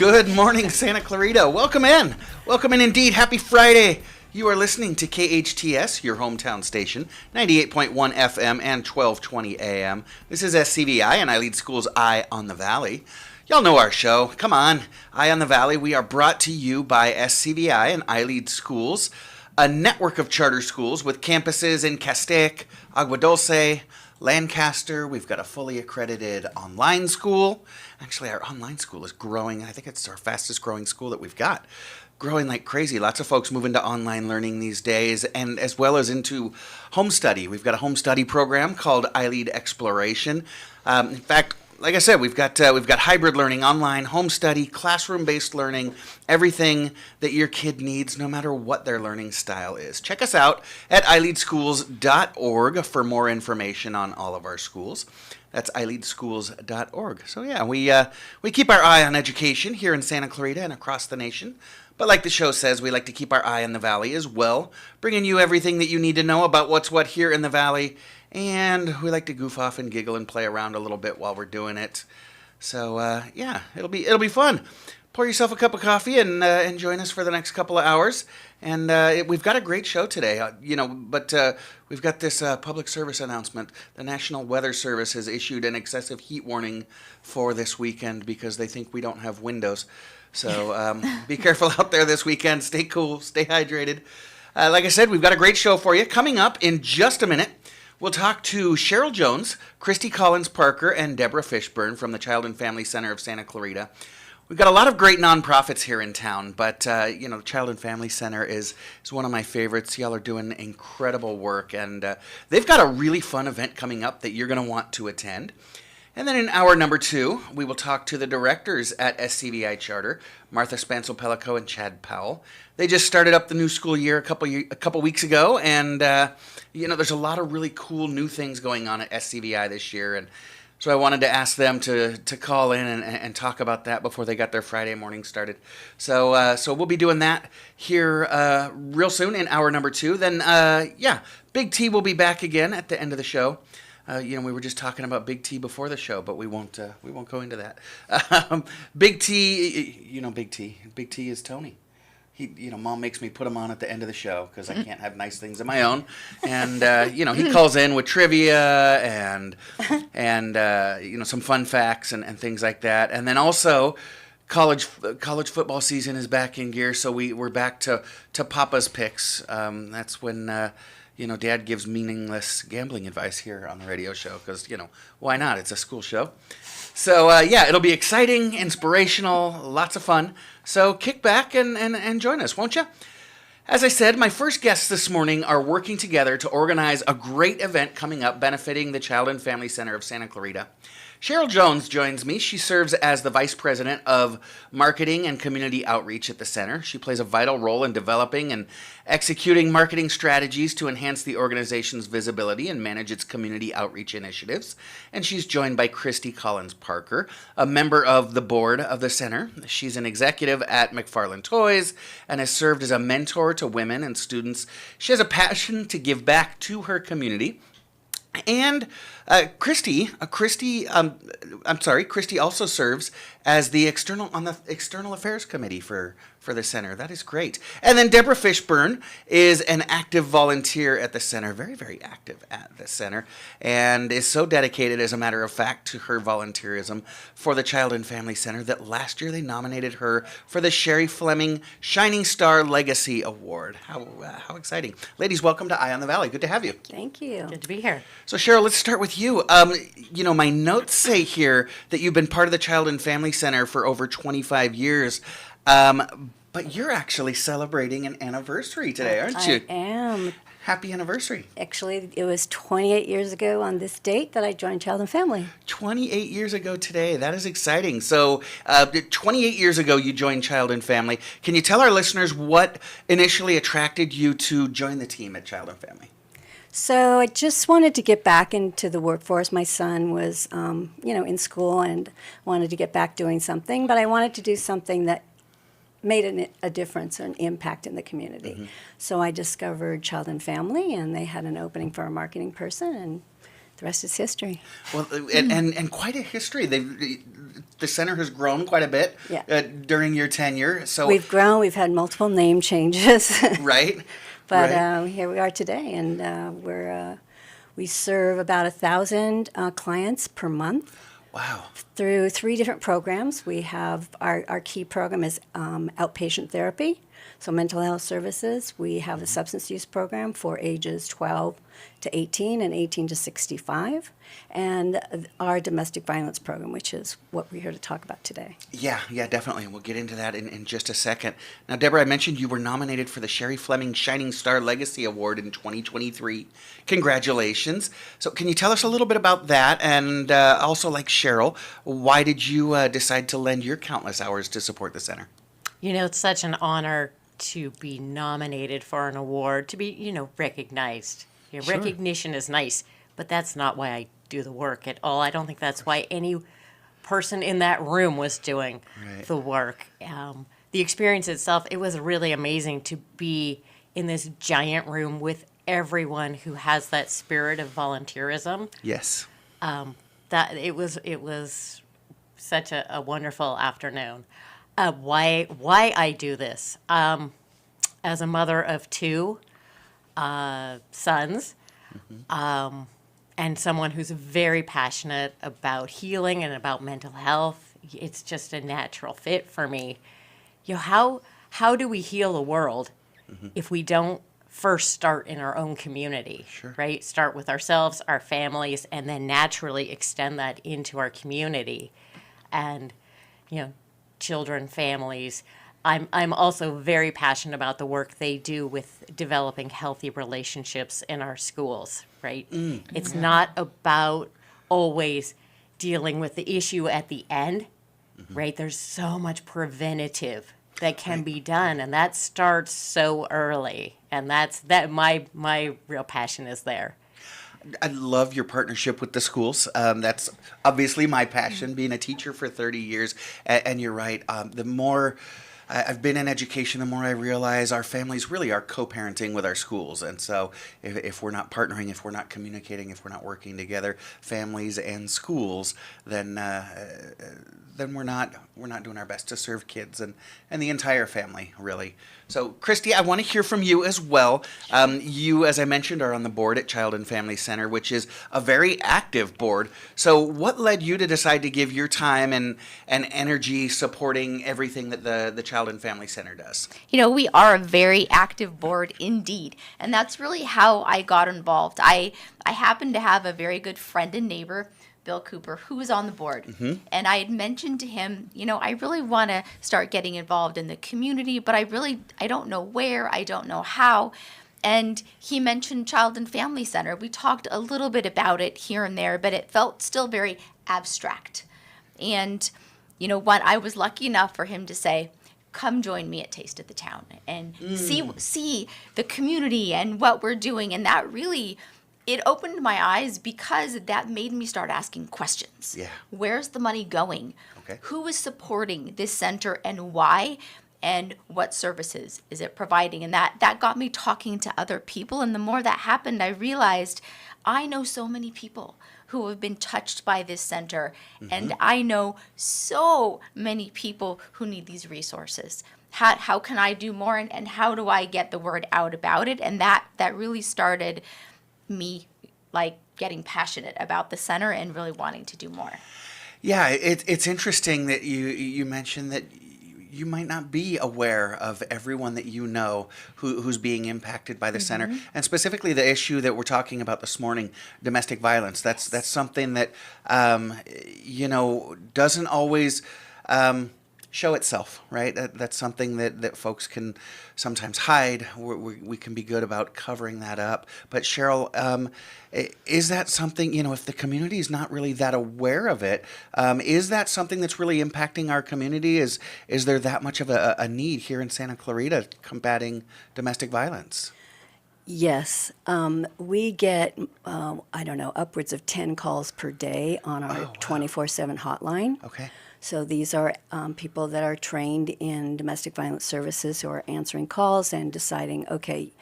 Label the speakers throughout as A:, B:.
A: Good morning, Santa Clarita. Welcome in. Welcome in indeed. Happy Friday. You are listening to KHTS, your hometown station, 98.1 FM and 1220 AM. This is SCVI, and I lead Schools Eye on the Valley. Y'all know our show. Come on. Eye on the Valley. We are brought to you by SCVI and I Lead Schools, a network of charter schools with campuses in Castaic, Agua Dulce, Lancaster. We've got a fully accredited online school. Actually, our online school is growing. I think it's our fastest growing school that we've got. Growing like crazy. Lots of folks moving to online learning these days, and as well as into home study. We've got a home study program called iLead Exploration. In fact, like I said, we've got hybrid learning, online, home study, classroom-based learning, everything that your kid needs, no matter what their learning style is. Check us out at ileadschools.org for more information on all of our schools. That's ileadschools.org. So yeah, we keep our eye on education here in Santa Clarita and across the nation. But like the show says, we like to keep our eye on the Valley as well, bringing you everything that you need to know about what's what here in the Valley. And we like to goof off and giggle and play around a little bit while we're doing it. So yeah, it'll be fun. Pour yourself a cup of coffee and join us for the next couple of hours. And we've got a great show today, but we've got this public service announcement. The National Weather Service has issued an excessive heat warning for this weekend because they think we don't have windows. So be careful out there this weekend. Stay cool, stay hydrated. Like I said, we've got a great show for you. Coming up in just a minute, we'll talk to Cheryl Jones, Christy Collins-Parker, and Deborah Fishburne from the Child and Family Center of Santa Clarita. We've got a lot of great nonprofits here in town, but the Child and Family Center is one of my favorites. Y'all are doing incredible work, and they've got a really fun event coming up that you're going to want to attend. And then in hour number 2, we will talk to the directors at SCVI Charter, Martha Spancel-Pellico and Chad Powell. They just started up the new school year a couple weeks ago, and there's a lot of really cool new things going on at SCVI this year, and so I wanted to ask them to call in and talk about that before they got their Friday morning started. So we'll be doing that here real soon in hour number 2. Then Big T will be back again at the end of the show. We were just talking about Big T before the show, but we won't go into that. Big T, Big T. Big T is Tony. Mom makes me put him on at the end of the show because I can't have nice things of my own. And, he calls in with trivia and some fun facts and things like that. And then also college football season is back in gear, so we're back to Papa's picks. That's when, Dad gives meaningless gambling advice here on the radio show because, why not? It's a school show. So, it'll be exciting, inspirational, lots of fun. So kick back and join us, won't you? As I said, my first guests this morning are working together to organize a great event coming up benefiting the Child and Family Center of Santa Clarita. Cheryl Jones joins me. She serves as the Vice President of Marketing and Community Outreach at the center. She plays a vital role in developing and executing marketing strategies to enhance the organization's visibility and manage its community outreach initiatives. And she's joined by Christy Collins-Parker, a member of the board of the center. She's an executive at McFarland Toys and has served as a mentor to women and students. She has a passion to give back to her community. And Christy also serves as the external affairs committee for the center. That is great. And then Deborah Fishburne is an active volunteer at the center, very, very active at the center, and is so dedicated, as a matter of fact, to her volunteerism for the Child and Family Center that last year they nominated her for the Sherry Fleming Shining Star Legacy Award. How exciting. Ladies, welcome to Eye on the Valley. Good to have you.
B: Thank you.
C: Good to be here.
A: So Cheryl, let's start with you. My notes say here that you've been part of the Child and Family Center for over 25 years. But you're actually celebrating an anniversary today, aren't you?
B: I am.
A: Happy anniversary.
B: Actually, it was 28 years ago on this date that I joined Child and Family.
A: 28 years ago today. That is exciting. So 28 years ago you joined Child and Family. Can you tell our listeners what initially attracted you to join the team at Child and Family?
B: So I just wanted to get back into the workforce. My son was, in school and wanted to get back doing something, but I wanted to do something that made a difference or an impact in the community. Mm-hmm. So I discovered Child and Family, and they had an opening for a marketing person, and The rest is history.
A: Well, and quite a history. The center has grown quite a bit during your tenure. So
B: we've grown. We've had multiple name changes.
A: Right.
B: But
A: right.
B: here we are today, and we serve about 1,000 clients per month.
A: Wow.
B: Through 3 different programs. We have our key program is outpatient therapy, so mental health services. We have a substance use program for ages 12 to 18 and 18 to 65, and our domestic violence program, which is what we're here to talk about today.
A: Yeah, definitely. We'll get into that in just a second. Now, Deborah, I mentioned you were nominated for the Sherry Fleming Shining Star Legacy Award in 2023. Congratulations. So can you tell us a little bit about that? And also, like Cheryl, why did you decide to lend your countless hours to support the center?
C: It's such an honor to be nominated for an award, to be, recognized.
A: Sure.
C: Recognition is nice, but that's not why I do the work at all. I don't think that's why any person in that room was doing the work. The experience itself, it was really amazing to be in this giant room with everyone who has that spirit of volunteerism.
A: Yes.
C: That it was such a wonderful afternoon. Why I do this? As a mother of 2 sons, and someone who's very passionate about healing and about mental health, it's just a natural fit for me. How do we heal the world if we don't first start in our own community?
A: Sure.
C: Right? Start with ourselves, our families, and then naturally extend that into our community. And, children, families. I'm also very passionate about the work they do with developing healthy relationships in our schools, right? It's not about always dealing with the issue at the end, right? There's so much preventative that can be done, and that starts so early. And my real passion is there.
A: I love your partnership with the schools. That's obviously my passion, being a teacher for 30 years. And you're right. The more I've been in education, the more I realize our families really are co-parenting with our schools. And so if we're not partnering, if we're not communicating, if we're not working together, families and schools, then we're not doing our best to serve kids and the entire family, really. So, Christy, I want to hear from you as well. You, as I mentioned, are on the board at Child and Family Center, which is a very active board. So what led you to decide to give your time and energy supporting everything that the Child and Family Center does?
D: We are a very active board indeed, and that's really how I got involved. I happen to have a very good friend and neighbor, Bill Cooper, who was on the board. And I had mentioned to him, I really want to start getting involved in the community, but I don't know where, I don't know how. And he mentioned Child and Family Center. We talked a little bit about it here and there, but it felt still very abstract. And, what I was lucky enough for him to say, come join me at Taste of the Town and see the community and what we're doing. And that really, it opened my eyes because that made me start asking questions.
A: Yeah.
D: Where's the money going?
A: Okay.
D: Who is supporting this center and why? And what services is it providing? And that got me talking to other people. And the more that happened, I realized I know so many people who have been touched by this center. And I know so many people who need these resources. How can I do more? And how do I get the word out about it? And that really started me getting passionate about the center and really wanting to do more.
A: Yeah, it's interesting that you mentioned that you might not be aware of everyone that you know who's being impacted by the center, and specifically the issue that we're talking about this morning, domestic violence. That's something that doesn't always show itself, right? That's something that folks can sometimes hide. We can be good about covering that up. But Cheryl, is that something, if the community is not really that aware of it, is that something that's really impacting our community? Is there that much of a need here in Santa Clarita combating domestic violence?
B: Yes. We get, upwards of 10 calls per day on our 24/7 hotline.
A: Okay.
B: So these are people that are trained in domestic violence services who are answering calls and deciding, okay,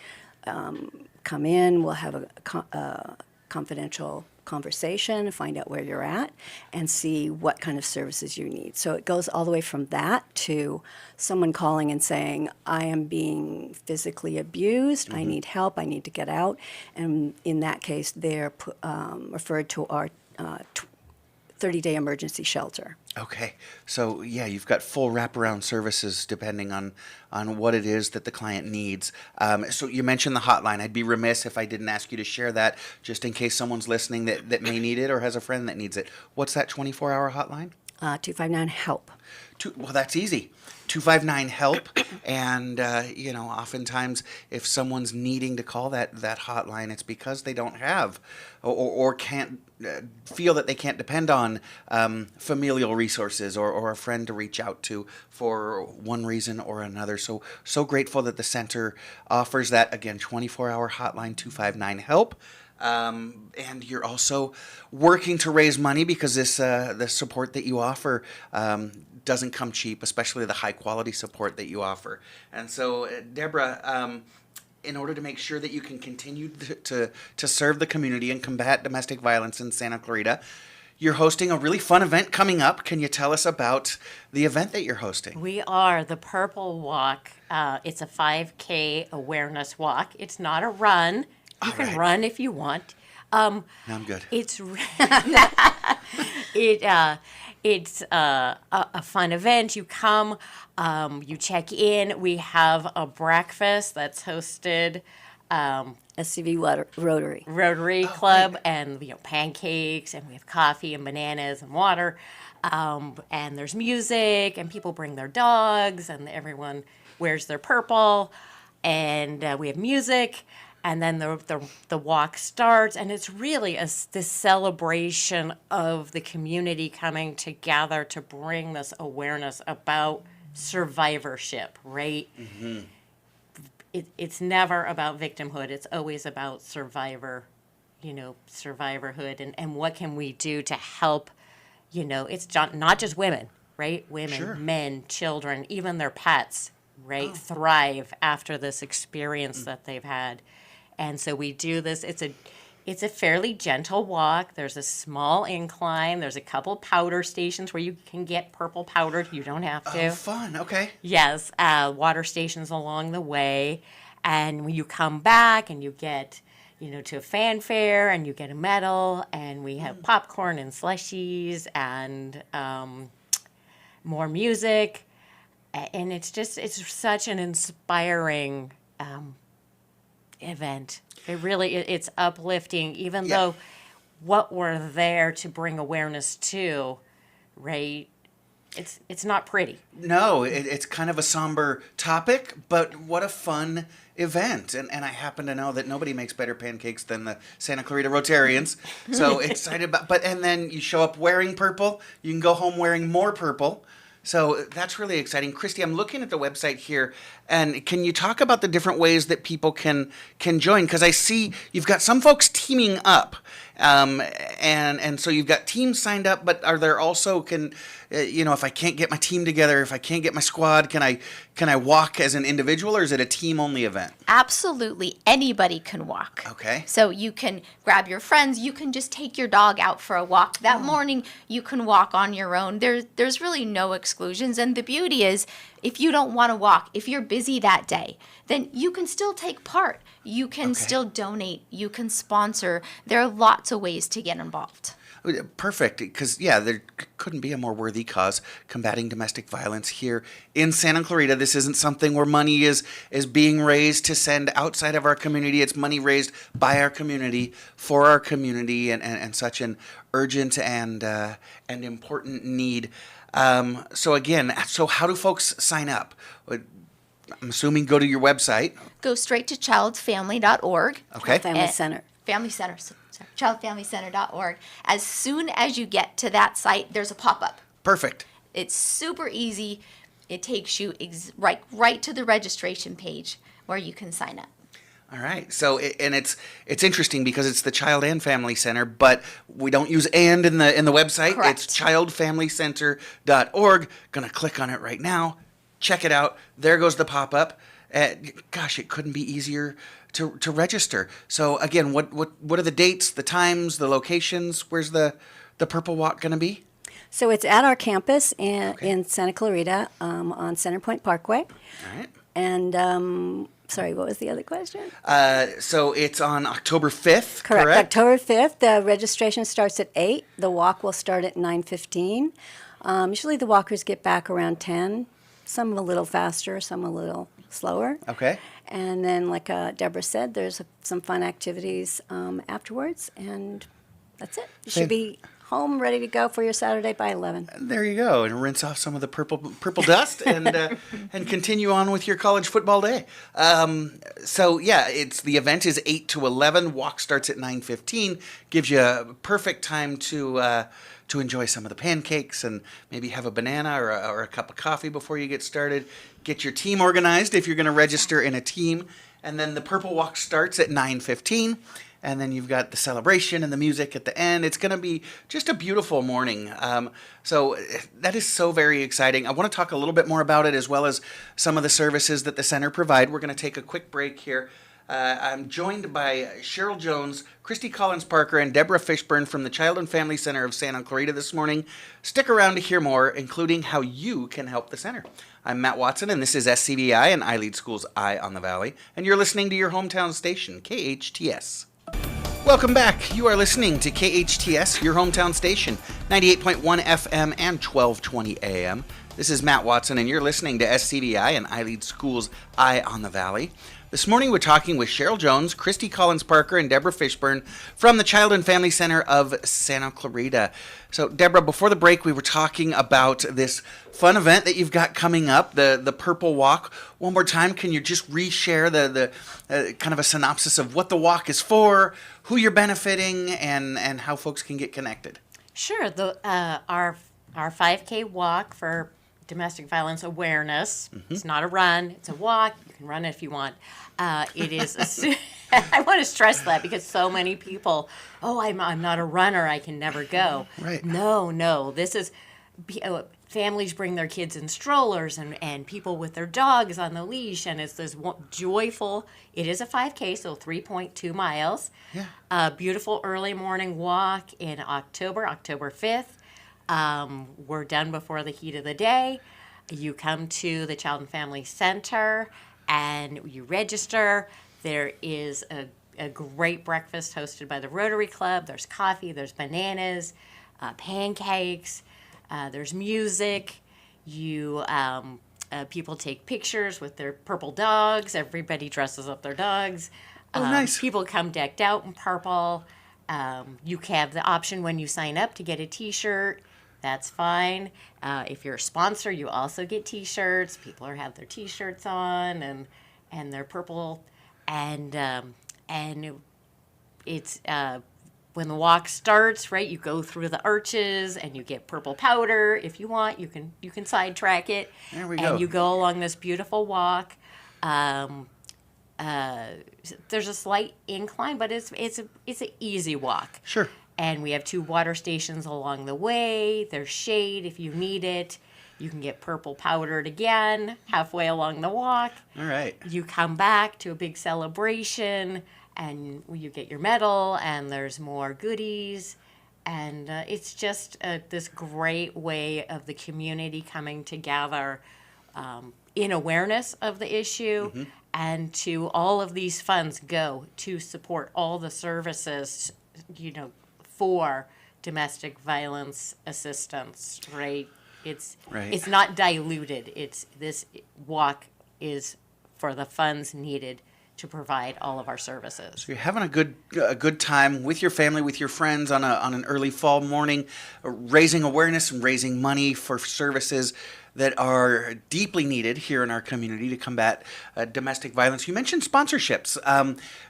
B: come in, we'll have a confidential conversation, find out where you're at, and see what kind of services you need. So it goes all the way from that to someone calling and saying, I am being physically abused, I need help, I need to get out. And in that case, they're referred to our 30-day emergency shelter.
A: Okay. So, yeah, you've got full wraparound services depending on what it is that the client needs. So you mentioned the hotline. I'd be remiss if I didn't ask you to share that just in case someone's listening that may need it or has a friend that needs it. What's that 24-hour hotline?
B: 259-HELP.
A: Well, that's easy. 259-HELP. And, oftentimes if someone's needing to call that hotline, it's because they don't have or can't feel that they can't depend on familial resources or a friend to reach out to for one reason or another. So grateful that the center offers that, again, 24-hour hotline, 259-HELP. And you're also working to raise money because the support that you offer doesn't come cheap, especially the high quality support that you offer. And so, Deborah, in order to make sure that you can continue to serve the community and combat domestic violence in Santa Clarita, you're hosting a really fun event coming up. Can you tell us about the event that you're hosting?
C: We are the Purple Walk. It's a 5K awareness walk. It's not a run. You can run if you want.
A: No, I'm good.
C: It's it's a fun event. You come, you check in. We have a breakfast that's hosted.
B: SCV Rotary
C: Club, and pancakes, and we have coffee and bananas and water, and there's music, and people bring their dogs, and everyone wears their purple, and we have music. And then the walk starts, and it's really this celebration of the community coming together to bring this awareness about survivorship, right? Mm-hmm. It's never about victimhood. It's always about survivorhood, and what can we do to help, it's not just women, right? Women,
A: sure.
C: Men, children, even their pets, right? Thrive after this experience that they've had. And so we do this. It's a fairly gentle walk. There's a small incline. There's a couple powder stations where you can get purple powdered. You don't have to.
A: Oh, fun. Okay.
C: Yes, water stations along the way. And when you come back and you get, to a fanfare and you get a medal, and we have popcorn and slushies and more music. And it's such an inspiring event. It's uplifting, even though what we're there to bring awareness to, right? It's not pretty.
A: No, it's kind of a somber topic, but what a fun event. And I happen to know that nobody makes better pancakes than the Santa Clarita Rotarians. So excited and then you show up wearing purple, you can go home wearing more purple. So that's really exciting. Christy, I'm looking at the website here, and can you talk about the different ways that people can join? Because I see you've got some folks teaming up, and so you've got teams signed up, but are there also if I can't get my team together, if I can't get my squad, can I walk as an individual, or is it a team-only event?
D: Absolutely. Anybody can walk.
A: Okay.
D: So you can grab your friends. You can just take your dog out for a walk. That morning, you can walk on your own. There's really no exclusions. And the beauty is, if you don't want to walk, if you're busy that day, then you can still take part. You can still donate. You can sponsor. There are lots of ways to get involved.
A: Perfect, because there couldn't be a more worthy cause, combating domestic violence here in Santa Clarita. This isn't something where money is being raised to send outside of our community. It's money raised by our community for our community, and such an urgent and important need. So how do folks sign up? I'm assuming go to your website.
D: Go straight to childfamily.org.
A: Okay.
B: Family Center.
D: childfamilycenter.org. As soon as you get to that site, there's a pop-up.
A: Perfect.
D: It's super easy. It takes you right to the registration page where you can sign up.
A: All right. So, and it's interesting because it's the Child and Family Center, but we don't use "and" in the website.
D: Correct.
A: It's childfamilycenter.org. Gonna click on it right now. Check it out. There goes the pop-up. Gosh, it couldn't be easier to register. So again, what are the dates, the times, the locations? Where's the Purple Walk going to be?
B: So it's at our campus in Santa Clarita on Center Point Parkway.
A: All right.
B: And sorry, what was the other question?
A: So it's on October 5th,
B: Correct.
A: correct?
B: October 5th. The registration starts at 8. The walk will start at 9:15. Usually the walkers get back around 10. Some a little faster, some a little slower.
A: Okay.
B: And then, like Deborah said, there's some fun activities afterwards, and that's it. You should be home ready to go for your Saturday by 11.
A: There you go, and rinse off some of the purple dust, and and continue on with your college football day. So yeah, the event is 8 to 11. Walk starts at 9:15. Gives you a perfect time to enjoy some of the pancakes and maybe have a banana or a cup of coffee before you get started. Get your team organized if you're going to register in a team, and then the Purple Walk starts at 9:15. And then you've got the celebration and the music at the end. It's going to be just a beautiful morning. So that is so very exciting. I want to talk a little bit more about it, as well as some of the services that the center provide. We're going to take a quick break here. I'm joined by Cheryl Jones, Christy Collins-Parker, and Deborah Fishburne from the Child and Family Center of Santa Clarita this morning. Stick around to hear more, including how you can help the center. I'm Matt Watson, and this is SCVI and iLead School's Eye on the Valley, and you're listening to your hometown station, KHTS. Welcome back. You are listening to KHTS, your hometown station, 98.1 FM and 1220 AM. This is Matt Watson, and you're listening to SCVI and iLead School's Eye on the Valley. This morning we're talking with Cheryl Jones, Christy Collins-Parker, and Deborah Fishburne from the Child and Family Center of Santa Clarita. So, Deborah, before the break we were talking about this fun event that you've got coming up, the Purple Walk. One more time, can you just reshare the kind of a synopsis of what the walk is for, who you're benefiting, and how folks can get connected?
C: Sure. Our 5K walk for domestic violence awareness. Mm-hmm. It's not a run. It's a walk. You can run it if you want. It is. I want to stress that because so many people, I'm not a runner. I can never go.
A: Right.
C: No. This is families bring their kids in strollers and people with their dogs on the leash, and it's this joyful. It is a 5K, so 3.2 miles.
A: Yeah.
C: A beautiful early morning walk in October 5th. We're done before the heat of the day. You come to the Child and Family Center and you register. There is a great breakfast hosted by the Rotary Club. There's coffee, there's bananas, pancakes, there's music. People take pictures with their purple dogs. Everybody dresses up their dogs.
A: Nice.
C: People come decked out in purple. You have the option when you sign up to get a T-shirt. That's fine. If you're a sponsor, you also get T-shirts. People have their T-shirts on and they're purple, and it's when the walk starts, right? You go through the arches and you get purple powder. If you want, you can sidetrack it.
A: There we go.
C: And you go along this beautiful walk. There's a slight incline, but it's an easy walk.
A: Sure.
C: And we have 2 water stations along the way. There's shade if you need it. You can get purple powdered again halfway along the walk.
A: All right.
C: You come back to a big celebration, and you get your medal, and there's more goodies. And it's just this great way of the community coming together in awareness of the issue. Mm-hmm. And to all of these funds go to support all the services, for domestic violence assistance, right? It's not diluted. This walk is for the funds needed to provide all of our services.
A: So you're having a good time with your family, with your friends on an early fall morning, raising awareness and raising money for services that are deeply needed here in our community to combat domestic violence. You mentioned sponsorships.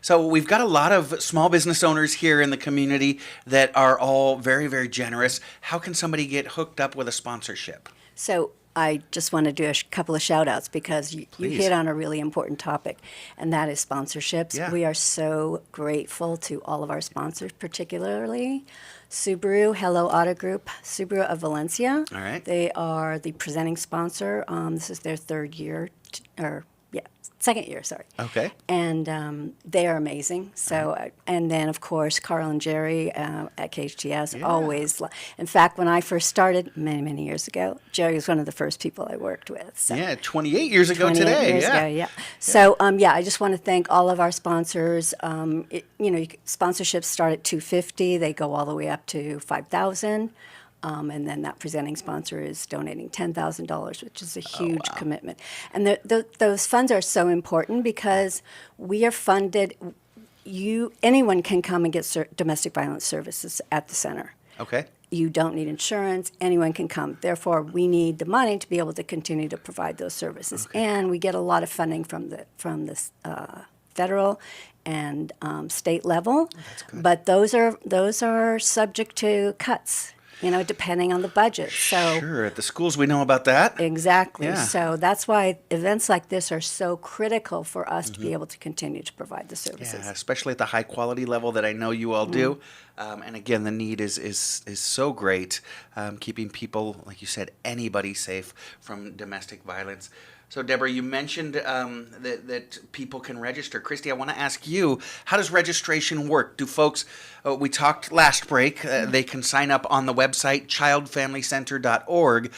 A: So we've got a lot of small business owners here in the community that are all very, very generous. How can somebody get hooked up with a sponsorship?
B: So I just want to do a couple of shout outs because you hit on a really important topic, and that is sponsorships.
A: Yeah.
B: We are so grateful to all of our sponsors, particularly Subaru, Hello Auto Group, Subaru of Valencia.
A: All right.
B: They are the presenting sponsor. This is their third year, or second year, sorry.
A: Okay.
B: And they are amazing. So, and then of course Carl and Jerry at KHTS always. In fact, when I first started many years ago, Jerry was one of the first people I worked with. So.
A: Yeah, 28 years ago
B: 28
A: today.
B: years ago, yeah. So, I just want to thank all of our sponsors. Sponsorships start at $250. They go all the way up to $5,000. And then that presenting sponsor is donating $10,000, which is a huge commitment. And those funds are so important because we are funded. Anyone can come and get domestic violence services at the center.
A: Okay.
B: You don't need insurance. Anyone can come. Therefore, we need the money to be able to continue to provide those services. Okay. And we get a lot of funding from the federal and state level.
A: That's good.
B: But those are subject to cuts. Depending on the budget. So
A: sure, at the schools we know about that.
B: Exactly.
A: Yeah.
B: So that's why events like this are so critical for us to be able to continue to provide the services.
A: Yeah, especially at the high quality level that I know you all do. And again, the need is so great, keeping people, like you said, anybody safe from domestic violence. So, Deborah, you mentioned that people can register. Christy, I want to ask you, how does registration work? Do folks, we talked last break, they can sign up on the website, childfamilycenter.org.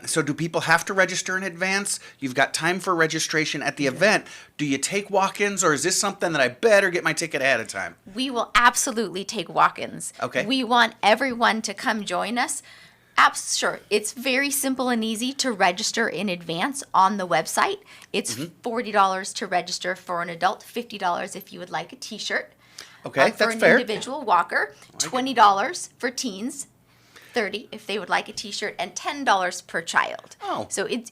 A: So do people have to register in advance? You've got time for registration at the event. Do you take walk-ins, or is this something that I better get my ticket ahead of time?
D: We will absolutely take walk-ins.
A: Okay.
D: We want everyone to come join us. Sure. It's very simple and easy to register in advance on the website. It's $40 to register for an adult, $50 if you would like a T-shirt.
A: Okay,
D: for
A: that's
D: an
A: fair.
D: individual walker, $20 for teens, $30 if they would like a T-shirt, and $10 per child.
A: Oh.
D: So it's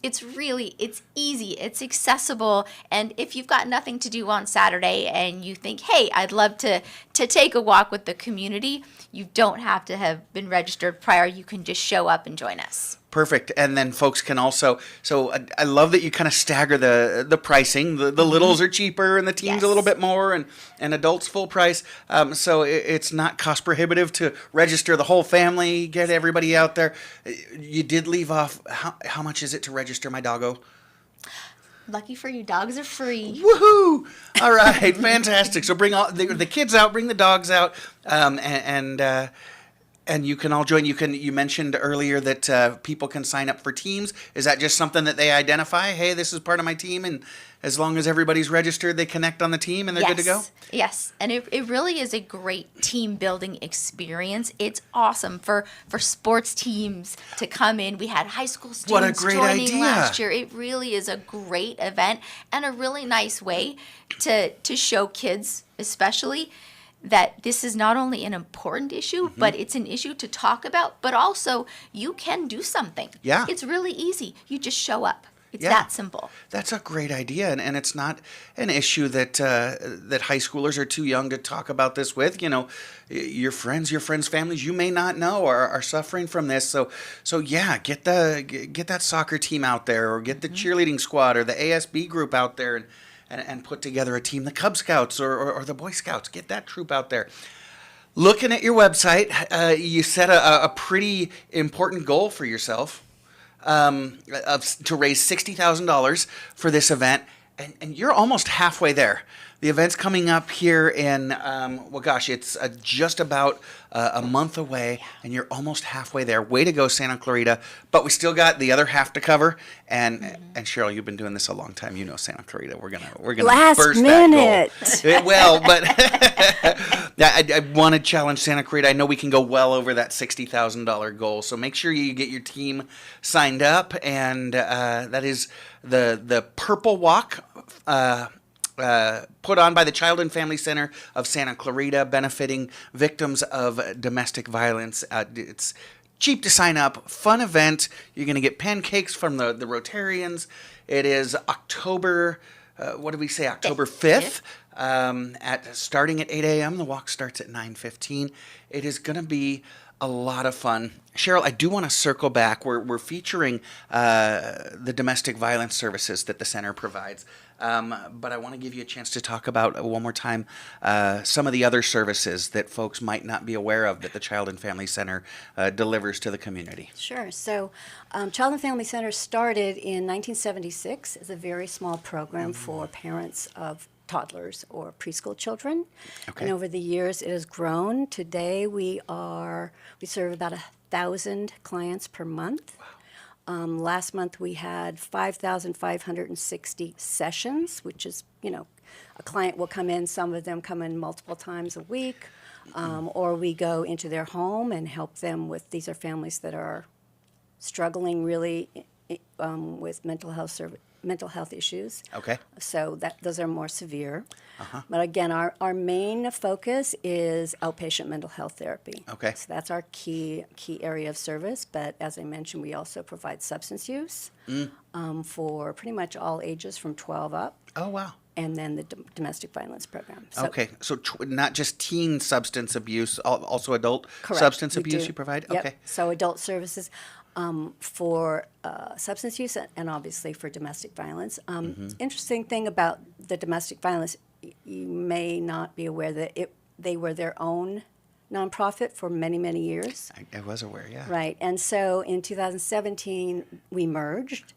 D: easy, it's accessible, and if you've got nothing to do on Saturday and you think, hey, I'd love to take a walk with the community, you don't have to have been registered prior. You can just show up and join us.
A: Perfect. And then folks can also, so I love that you kind of stagger the pricing. The littles are cheaper and the teens
D: Yes.
A: a little bit more, and adults full price. So it's not cost prohibitive to register the whole family, get everybody out there. You did leave off, how much is it to register my doggo?
D: Lucky for you, dogs are free.
A: Woohoo! All right, fantastic. So bring all the kids out, bring the dogs out, and you can all join. You mentioned earlier that people can sign up for teams. Is that just something that they identify? Hey, this is part of my team, and as long as everybody's registered, they connect on the team and they're good to go?
D: Yes, and it really is a great team building experience. It's awesome for sports teams to come in. We had high school students joining
A: idea.
D: last year. It really is a great event and a really nice way to show kids, especially, that this is not only an important issue, but it's an issue to talk about, but also you can do something.
A: Yeah.
D: It's really easy. You just show up. It's
A: Yeah.
D: that simple.
A: That's a great idea, and it's not an issue that that high schoolers are too young to talk about this with. Your friends' families you may not know are suffering from this. So yeah, get that soccer team out there, or get the cheerleading squad or the ASB group out there, and put together a team. The Cub Scouts or the Boy Scouts, get that troop out there. Looking at your website, you set a pretty important goal for yourself. To raise $60,000 for this event, and you're almost halfway there. The event's coming up here in, it's just about a month away, and you're almost halfway there. Way to go, Santa Clarita. But we still got the other half to cover. And Cheryl, you've been doing this a long time. You know Santa Clarita. We're gonna
B: Last
A: burst
B: minute.
A: that goal. Well, but I want to challenge Santa Clarita. I know we can go well over that $60,000 goal. So make sure you get your team signed up, and that is the Purple Walk. Put on by the Child and Family Center of Santa Clarita, benefiting victims of domestic violence. It's cheap to sign up, fun event. You're going to get pancakes from the Rotarians. It is October, October 5th, starting at 8 a.m. The walk starts at 9:15. It is going to be A lot of fun. Cheryl, I do want to circle back. We're featuring the domestic violence services that the center provides. But I want to give you a chance to talk about one more time some of the other services that folks might not be aware of that the Child and Family Center delivers to the community.
B: Sure. So, Child and Family Center started in 1976 as a very small program for parents of toddlers or preschool children.
A: Okay.
B: And over the years, it has grown. Today, we serve about 1,000 clients per month. Last month, we had 5,560 sessions, which is, a client will come in. Some of them come in multiple times a week, or we go into their home and help them with. These are families that are struggling really with mental health issues.
A: Okay.
B: So those are more severe. But again, our main focus is outpatient mental health therapy.
A: Okay.
B: So that's our key area of service. But as I mentioned, we also provide substance use for pretty much all ages from 12 up.
A: Oh, wow.
B: And then the domestic violence program. So,
A: Okay, so not just teen substance abuse, also adult
B: correct,
A: substance
B: we
A: abuse
B: do.
A: you provide?
B: Yep.
A: Okay.
B: So adult services for substance use and obviously for domestic violence. Interesting thing about the domestic violence, you may not be aware that they were their own nonprofit for many, many years.
A: I was aware, yeah.
B: Right. And so in 2017, we merged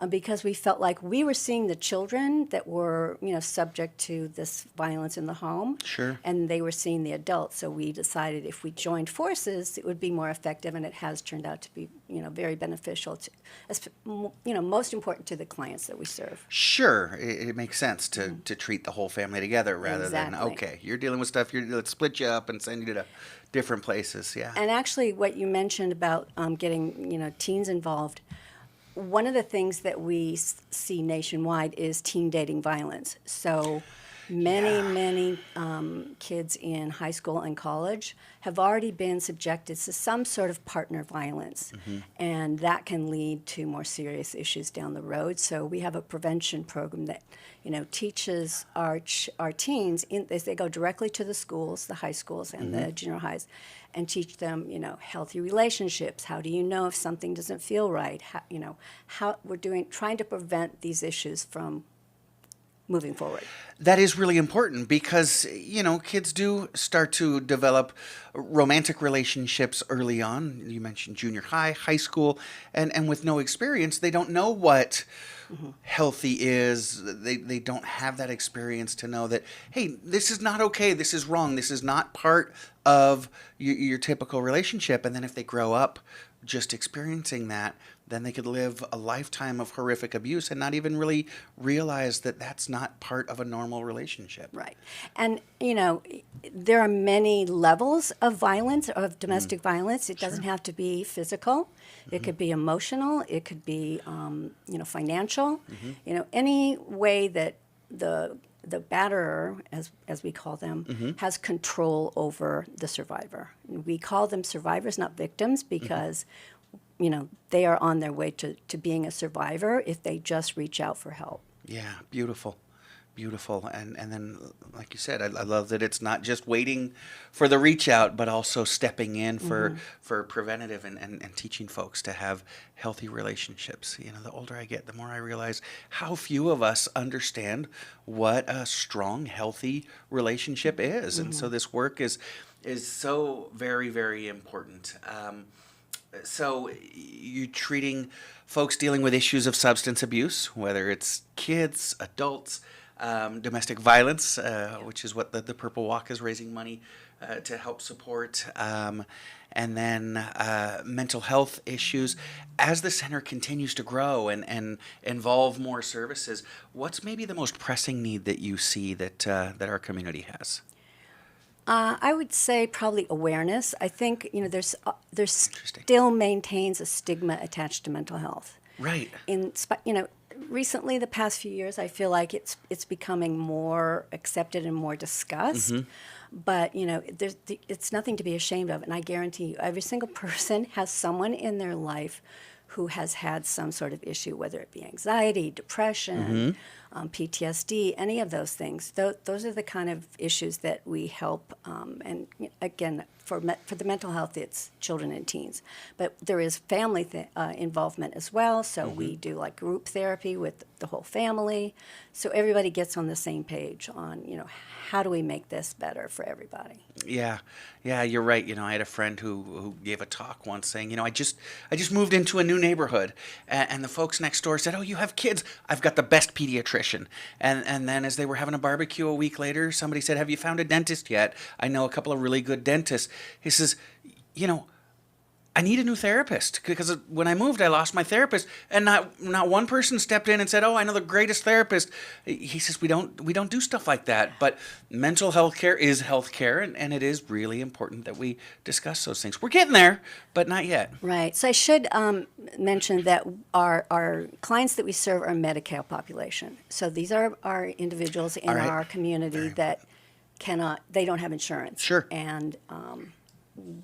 B: because we felt like we were seeing the children that were, subject to this violence in the home.
A: Sure.
B: And they were seeing the adults. So we decided if we joined forces, it would be more effective. And it has turned out to be, very beneficial to, most important to the clients that we serve.
A: Sure, it makes sense to treat the whole family together rather than,
B: Exactly.
A: okay, you're dealing with stuff, let's split you up and send you to different places, yeah.
B: And actually, what you mentioned about getting teens involved, one of the things that we see nationwide is teen dating violence. So many kids in high school and college have already been subjected to some sort of partner violence, and that can lead to more serious issues down the road. So we have a prevention program that teaches our teens as they go directly to the schools, the high schools and the junior highs, and teach them healthy relationships. How do you know if something doesn't feel right? How we're trying to prevent these issues from moving forward.
A: That is really important because, kids do start to develop romantic relationships early on. You mentioned junior high, high school, and with no experience, they don't know what healthy is. They don't have that experience to know that, hey, this is not okay, this is wrong, this is not part of your typical relationship. And then if they grow up just experiencing that, then they could live a lifetime of horrific abuse and not even really realize that that's not part of a normal relationship.
B: Right. And, there are many levels of violence, of domestic violence. It doesn't have to be physical. It could be emotional. It could be, financial. Any way that the batterer, as we call them, has control over the survivor. We call them survivors, not victims, because they are on their way to being a survivor if they just reach out for help.
A: Yeah, beautiful. And then, like you said, I love that it's not just waiting for the reach out, but also stepping in for preventative and teaching folks to have healthy relationships. The older I get, the more I realize how few of us understand what a strong, healthy relationship is. And so this work is so very, very important. So you're treating folks dealing with issues of substance abuse, whether it's kids, adults, domestic violence, which is what the Purple Walk is raising money to help support, and then mental health issues. As the center continues to grow and involve more services, what's maybe the most pressing need that you see that our community has?
B: I would say probably awareness. I think there's still maintains a stigma attached to mental health.
A: Right.
B: Recently, the past few years, I feel like it's becoming more accepted and more discussed. But it's nothing to be ashamed of, and I guarantee you, every single person has someone in their life who has had some sort of issue, whether it be anxiety, depression, PTSD, any of those things. Those are the kind of issues that we help. And again, for the mental health, it's children and teens. But there is family involvement as well. So we do like group therapy with the whole family. So everybody gets on the same page on, how do we make this better for everybody?
A: Yeah, you're right. I had a friend who gave a talk once saying, I just moved into a new neighborhood, and the folks next door said, "Oh, you have kids? I've got the best pediatrician." And then as they were having a barbecue a week later, somebody said, "Have you found a dentist yet? I know a couple of really good dentists." He says, I need a new therapist because when I moved, I lost my therapist, and not one person stepped in and said, "Oh, I know the greatest therapist." He says we don't do stuff like that. But mental health care is health care, and it is really important that we discuss those things. We're getting there, but not yet.
B: Right. So I should mention that our clients that we serve are Medi-Cal population. So these are our individuals in
A: All right.
B: our community that they don't have insurance.
A: Sure.
B: And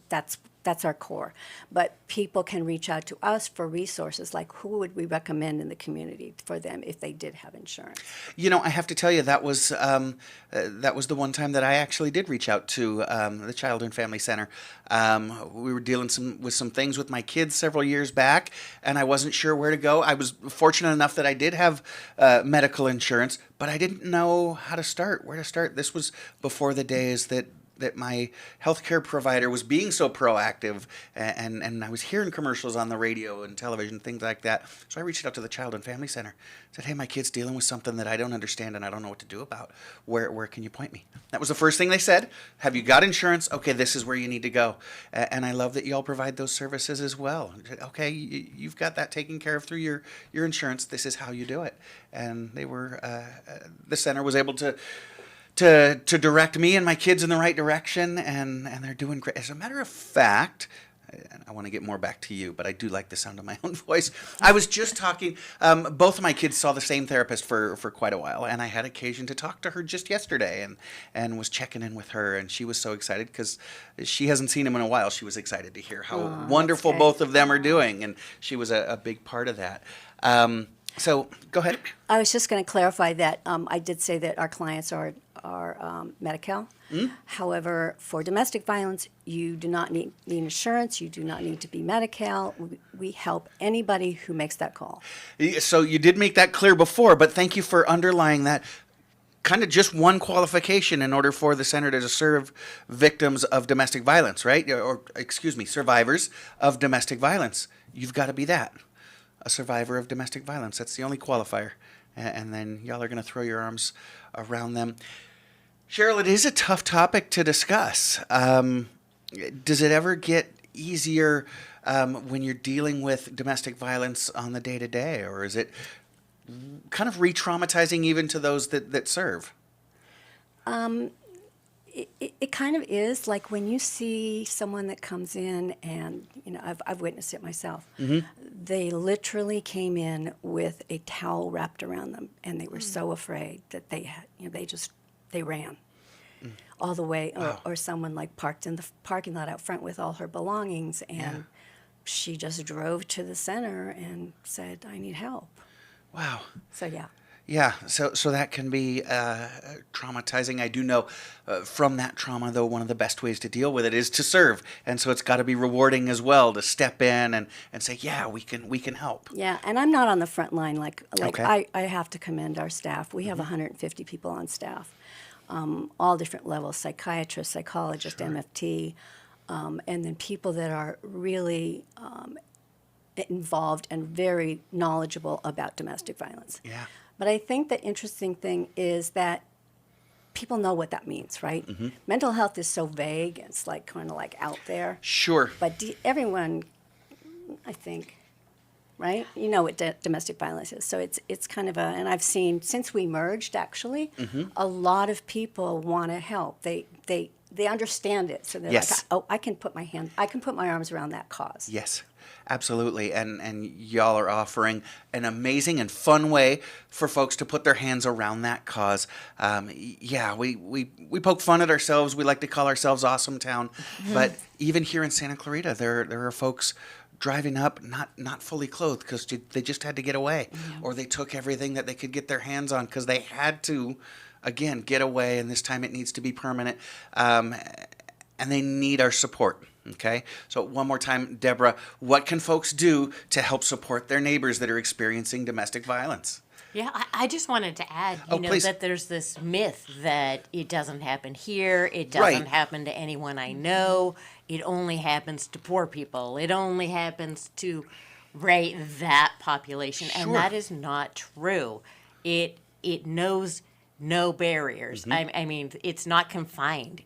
B: that's our core. But people can reach out to us for resources, like who would we recommend in the community for them if they did have insurance.
A: I have to tell you, that was the one time that I actually did reach out to the Child and Family Center. We were dealing with some things with my kids several years back, and I wasn't sure where to go. I was fortunate enough that I did have medical insurance, but I didn't know where to start. This was before the days that my healthcare provider was being so proactive, and I was hearing commercials on the radio and television, things like that. So I reached out to the Child and Family Center. Said, "Hey, my kid's dealing with something that I don't understand and I don't know what to do about. Where can you point me?" That was the first thing they said. "Have you got insurance? Okay, this is where you need to go." And I love that you all provide those services as well. Okay, you've got that taken care of through your insurance. This is how you do it. And they were the center was able to direct me and my kids in the right direction, and they're doing great. As a matter of fact, I want to get more back to you, but I do like the sound of my own voice. I was just talking, both of my kids saw the same therapist for quite a while, and I had occasion to talk to her just yesterday and was checking in with her, and she was so excited because she hasn't seen him in a while. She was excited to hear how wonderful both of them are doing, and she was a big part of that. So go ahead.
B: I was just going to clarify that I did say that our clients are Medi-Cal. However, for domestic violence, you do not need insurance. You do not need to be Medi-Cal. We help anybody who makes that call.
A: So you did make that clear before, but thank you for underlying that. Kind of just one qualification in order for the center to serve victims of domestic violence, right? Or excuse me, survivors of domestic violence. You've got to be that. A survivor of domestic violence. That's the only qualifier. And then y'all are going to throw your arms around them. Cheryl, it is a tough topic to discuss. Does it ever get easier when you're dealing with domestic violence on the day-to-day? Or is it kind of re-traumatizing even to those that serve?
B: It kind of is. Like when you see someone that comes in, and I've witnessed it myself. They literally came in with a towel wrapped around them, and they were so afraid that they ran all the way. Or someone like parked in the parking lot out front with all her belongings, and she just drove to the center and said, "I need help."
A: Wow.
B: So yeah.
A: Yeah, so that can be traumatizing. I do know from that trauma, though, one of the best ways to deal with it is to serve. And so it's got to be rewarding as well to step in and say, yeah, we can help.
B: Yeah, and I'm not on the front line. Like
A: Okay.
B: I have to commend our staff. We have 150 people on staff, all different levels, psychiatrists, psychologists, MFT, and then people that are really involved and very knowledgeable about domestic violence.
A: Yeah.
B: But I think the interesting thing is that people know what that means, right? Mental health is so vague. It's like kind of like out there.
A: Sure.
B: But everyone, I think, right? You know what domestic violence is. So it's kind of and I've seen since we merged, actually, a lot of people want to help. They understand it. So they're
A: Yes.
B: like, oh, I can put my arms around that cause.
A: Yes, absolutely. And y'all are offering an amazing and fun way for folks to put their hands around that cause. We poke fun at ourselves. We like to call ourselves Awesome Town. But even here in Santa Clarita, there are folks driving up not fully clothed because they just had to get away. Or they took everything that they could get their hands on because they had to, again, get away, and this time it needs to be permanent. and they need our support. Okay, so one more time, Deborah, what can folks do to help support their neighbors that are experiencing domestic violence?
C: Yeah, I just wanted to add,
A: Please.
C: that there's this myth that it doesn't happen here, it doesn't
A: Right.
C: happen to anyone I know, it only happens to poor people, it only happens to, right, that population, and
A: Sure.
C: that is not true. It knows no barriers. I mean, it's not confined.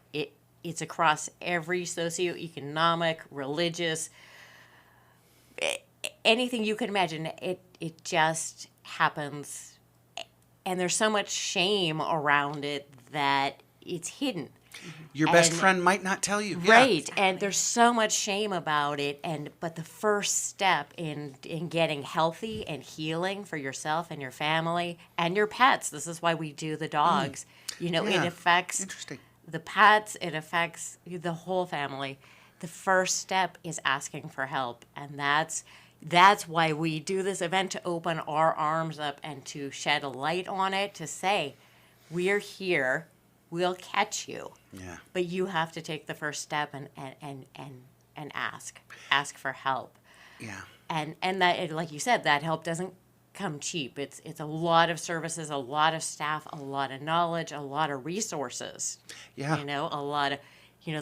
C: It's across every socioeconomic, religious, anything you can imagine. It just happens, and there's so much shame around it that it's hidden.
A: Your best
C: And-
A: friend might not tell you. Yeah.
C: Right, and there's so much shame about it, but the first step in getting healthy and healing for yourself and your family and your pets. This is why we do the dogs.
A: Yeah.
C: It affects
A: Interesting.
C: the pets, it affects the whole family. The first step is asking for help, and that's why we do this event, to open our arms up and to shed a light on it, to say, we're here, we'll catch you.
A: Yeah.
C: But you have to take the first step and ask for help.
A: Yeah.
C: And that, like you said, that help doesn't come cheap. It's a lot of services, a lot of staff, a lot of knowledge, a lot of resources.
A: Yeah.
C: A lot of,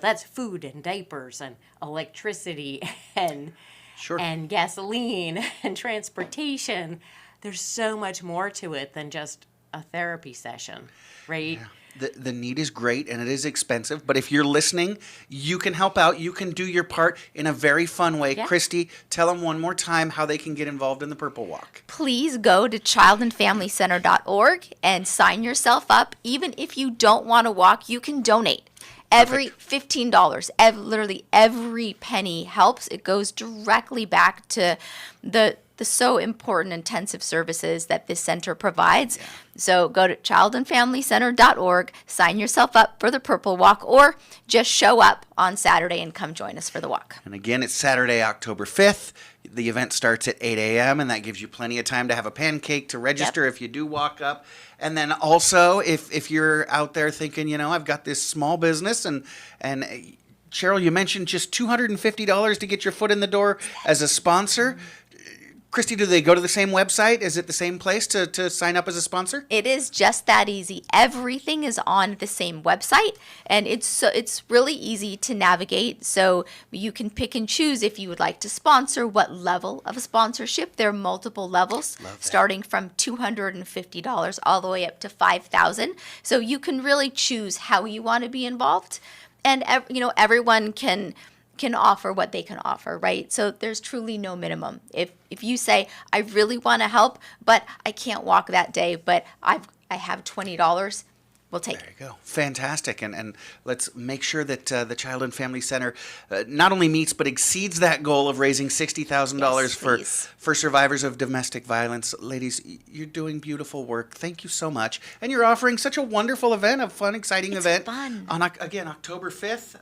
C: that's food and diapers and electricity and
A: Sure.
C: and gasoline and transportation. There's so much more to it than just a therapy session, right?
A: The need is great and it is expensive, but if you're listening, you can help out. You can do your part in a very fun way.
C: Yeah.
A: Christy, tell them one more time how they can get involved in the Purple Walk.
D: Please go to childandfamilycenter.org and sign yourself up. Even if you don't want to walk, you can donate. Every $15, literally every penny helps. It goes directly back to the so important intensive services that this center provides.
A: Yeah.
D: So go to childandfamilycenter.org, sign yourself up for the Purple Walk, or just show up on Saturday and come join us for the walk.
A: And again, it's Saturday, October 5th. The event starts at 8 a.m., and that gives you plenty of time to have a pancake to register if you do walk up. And then also, if you're out there thinking, I've got this small business, and Cheryl, you mentioned just $250 to get your foot in the door as a sponsor. Christy, do they go to the same website? Is it the same place to sign up as a sponsor?
D: It is just that easy. Everything is on the same website, and it's really easy to navigate. So you can pick and choose if you would like to sponsor, what level of sponsorship. There are multiple levels, starting from $250 all the way up to $5,000. So you can really choose how you want to be involved, and everyone can offer what they can offer, right? So there's truly no minimum. If you say, I really want to help, but I can't walk that day, but I have $20, we'll take
A: There
D: it.
A: you go. Fantastic. And let's make sure that the Child and Family Center not only meets but exceeds that goal of raising $60,000
D: Yes, please.
A: for survivors of domestic violence. Ladies, you're doing beautiful work. Thank you so much. And you're offering such a wonderful event, a fun, exciting event.
D: fun.
A: On, again, October 5th,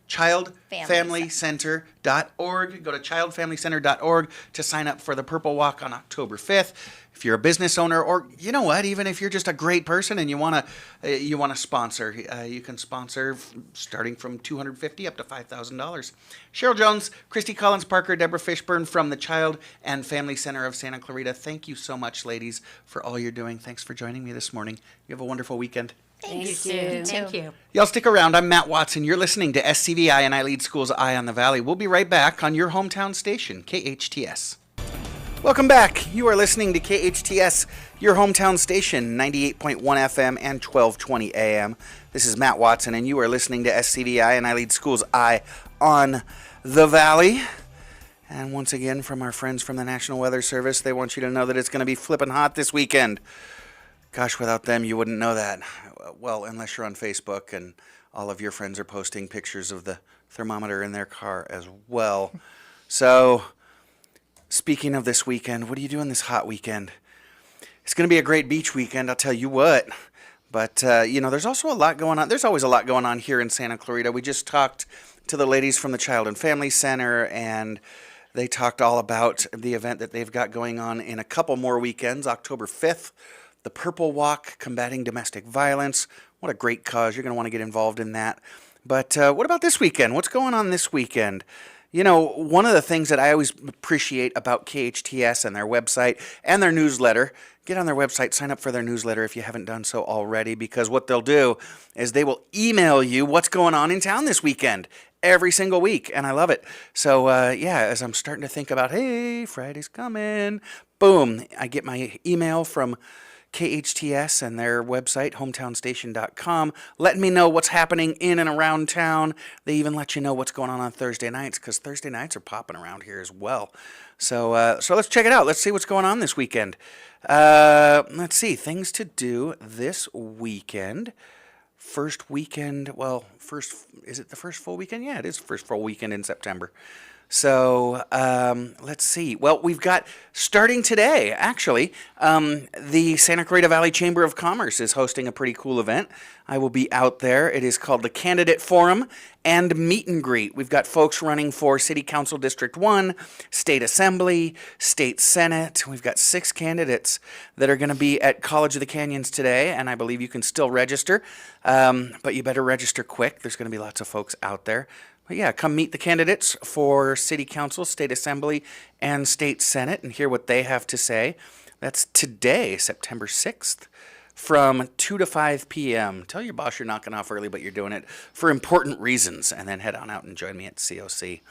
A: childfamilycenter.org. Go to childfamilycenter.org to sign up for the Purple Walk on October 5th. If you're a business owner, or even if you're just a great person and you want to sponsor, you can sponsor starting from $250 up to $5,000. Cheryl Jones, Christy Collins Parker, Deborah Fishburne from the Child and Family Center of Santa Clarita. Thank you so much, ladies, for all you're doing. Thanks for joining me this morning. You have a wonderful weekend.
C: Thank
B: Thank
C: you.
B: you.
C: Thank you.
A: Y'all stick around. I'm Matt Watson. You're listening to SCVI and I Lead Schools Eye on the Valley. We'll be right back on your hometown station, KHTS. Welcome back. You are listening to KHTS, your hometown station, 98.1 FM and 1220 AM. This is Matt Watson, and you are listening to SCVI and I Lead Schools Eye on the Valley. And once again, from our friends from the National Weather Service, they want you to know that it's going to be flipping hot this weekend. Gosh, without them, you wouldn't know that. Well, unless you're on Facebook and all of your friends are posting pictures of the thermometer in their car as well. So, speaking of this weekend, what are you doing this hot weekend? It's going to be a great beach weekend, I'll tell you what. But, there's also a lot going on. There's always a lot going on here in Santa Clarita. We just talked to the ladies from the Child and Family Center, and they talked all about the event that they've got going on in a couple more weekends, October 5th. The Purple Walk, Combating Domestic Violence. What a great cause. You're going to want to get involved in that. But what about this weekend? What's going on this weekend? You know, one of the things that I always appreciate about KHTS and their website and their newsletter, get on their website, sign up for their newsletter if you haven't done so already, because what they'll do is they will email you what's going on in town this weekend every single week, and I love it. So, as I'm starting to think about, hey, Friday's coming, boom, I get my email from KHTS and their website, hometownstation.com, letting me know what's happening in and around town. They even let you know what's going on Thursday nights, because Thursday nights are popping around here as well. So let's check it out. Let's see what's going on this weekend. Let's see, things to do this weekend. Is it the first full weekend? Yeah, it is first full weekend in September. So let's see. Well, we've got, starting today, actually, the Santa Clarita Valley Chamber of Commerce is hosting a pretty cool event. I will be out there. It is called the Candidate Forum and Meet and Greet. We've got folks running for City Council District 1, State Assembly, State Senate. We've got 6 candidates that are going to be at College of the Canyons today, and I believe you can still register, but you better register quick. There's going to be lots of folks out there. But yeah, come meet the candidates for City Council, State Assembly, and State Senate and hear what they have to say. That's today, September 6th, from 2 to 5 p.m. Tell your boss you're knocking off early, but you're doing it for important reasons, and then head on out and join me at COC.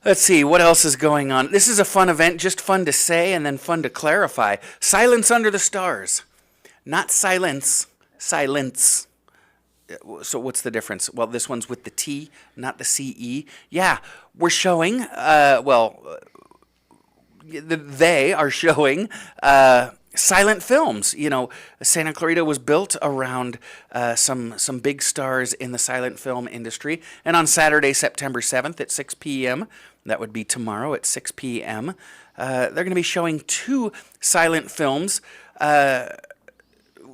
A: Let's see, what else is going on? This is a fun event, just fun to say and then fun to clarify. Silence Under the Stars. Not silence, silence. So what's the difference? Well, this one's with the T, not the CE. Yeah, we're showing, they are showing silent films. You know, Santa Clarita was built around some big stars in the silent film industry. And on Saturday, September 7th at 6 p.m., that would be tomorrow at 6 p.m., they're going to be showing 2 silent films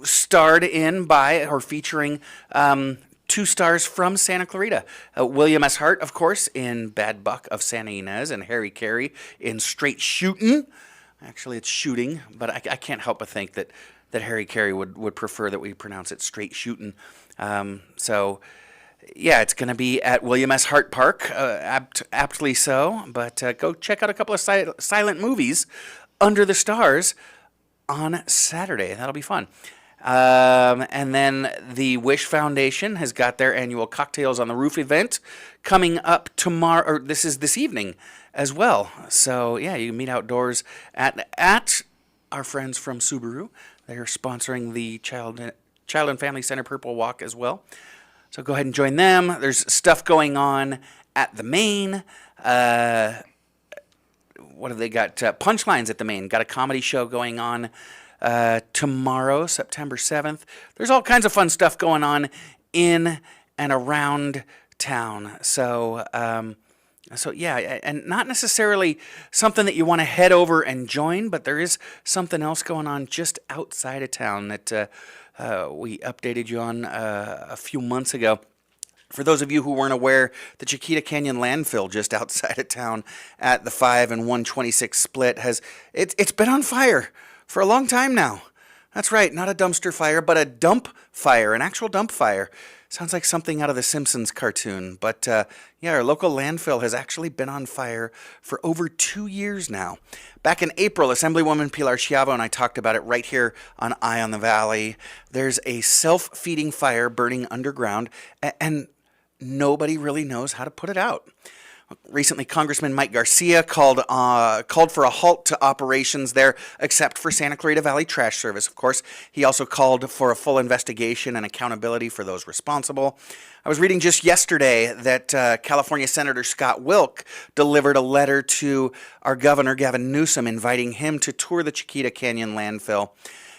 A: starred in by or featuring 2 stars from Santa Clarita. William S. Hart, of course, in Bad Buck of Santa Ynez, and Harry Carey in Straight Shootin'. Actually, it's Shooting, but I can't help but think that Harry Carey would prefer that we pronounce it Straight Shootin'. So, yeah, it's going to be at William S. Hart Park, aptly so, but go check out a couple of silent movies under the stars on Saturday. That'll be fun. And then the Wish Foundation has got their annual Cocktails on the Roof event coming up tomorrow, or this evening as well. So yeah, you can meet outdoors at our friends from Subaru. They're sponsoring the Child and Family Center Purple Walk as well. So go ahead and join them. There's stuff going on at the Main. What have they got? Punchlines at the Main. Got a comedy show going on tomorrow, September 7th. There's all kinds of fun stuff going on in and around town. So yeah, and not necessarily something that you want to head over and join, but there is something else going on just outside of town that we updated you on a few months ago. For those of you who weren't aware, the Chiquita Canyon landfill just outside of town at the 5 and 126 split it's been on fire for a long time now. That's right, not a dumpster fire, but a dump fire, an actual dump fire. Sounds like something out of the Simpsons cartoon. But yeah, our local landfill has actually been on fire for over 2 years now. Back in April, Assemblywoman Pilar Schiavo and I talked about it right here on Eye on the Valley. There's a self-feeding fire burning underground, and nobody really knows how to put it out. Recently, Congressman Mike Garcia called for a halt to operations there, except for Santa Clarita Valley Trash Service, of course. He also called for a full investigation and accountability for those responsible. I was reading just yesterday that California Senator Scott Wilk delivered a letter to our governor, Gavin Newsom, inviting him to tour the Chiquita Canyon landfill.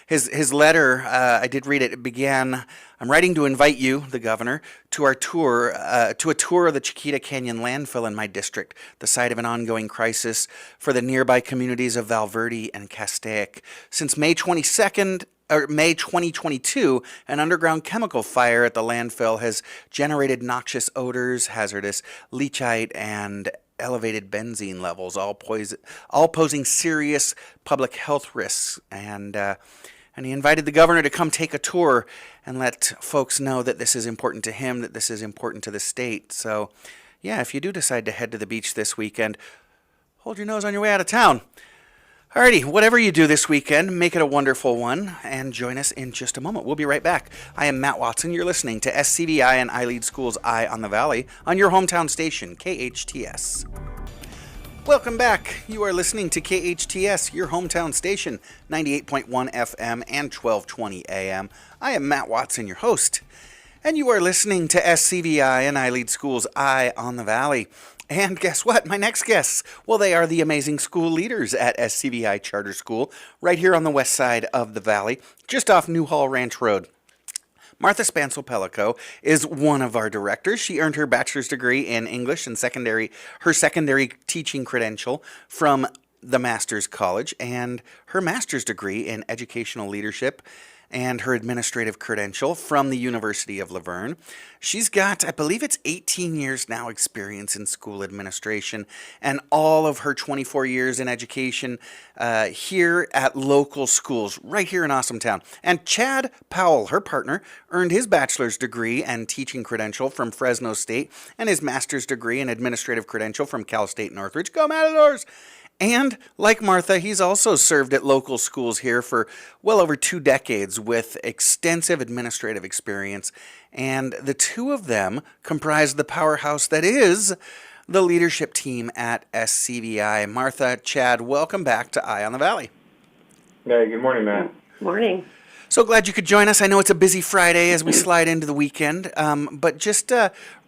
A: His letter, I did read it. It began, "I'm writing to invite you, the governor, to our tour, to a tour of the Chiquita Canyon landfill in my district, the site of an ongoing crisis for the nearby communities of Valverde and Castaic. Since May 2022, an underground chemical fire at the landfill has generated noxious odors, hazardous leachite, and elevated benzene levels, all posing serious public health risks." And and he invited the governor to come take a tour and let folks know that this is important to him, that this is important to the state. So, yeah, if you do decide to head to the beach this weekend, hold your nose on your way out of town. Alrighty, whatever you do this weekend, make it a wonderful one, and join us in just a moment. We'll be right back. I am Matt Watson. You're listening to SCVI and I Lead Schools Eye on the Valley on your hometown station, KHTS. Welcome back. You are listening to KHTS, your hometown station, 98.1 FM and 1220 AM. I am Matt Watson, your host, and you are listening to SCVI and I Lead Schools Eye on the Valley. And guess what? My next guests, well, they are the amazing school leaders at SCVI Charter School, right here on the west side of the valley, just off Newhall Ranch Road. Martha Spancel-Pellico is one of our directors. She earned her bachelor's degree in English and her secondary teaching credential from the Master's College, and her master's degree in educational leadership and her administrative credential from the University of Laverne. She's got, I believe it's 18 years now experience in school administration, and all of her 24 years in education here at local schools right here in Awesometown. And Chad Powell, her partner, earned his bachelor's degree and teaching credential from Fresno State and his master's degree and administrative credential from Cal State Northridge. Go Matadors! And like Martha, he's also served at local schools here for well over 2 decades with extensive administrative experience. And the two of them comprise the powerhouse that is the leadership team at SCVI. Martha, Chad, welcome back to Eye on the Valley.
E: Hey, good morning, Matt.
B: Morning.
A: So glad you could join us. I know it's a busy Friday as we slide into the weekend, but just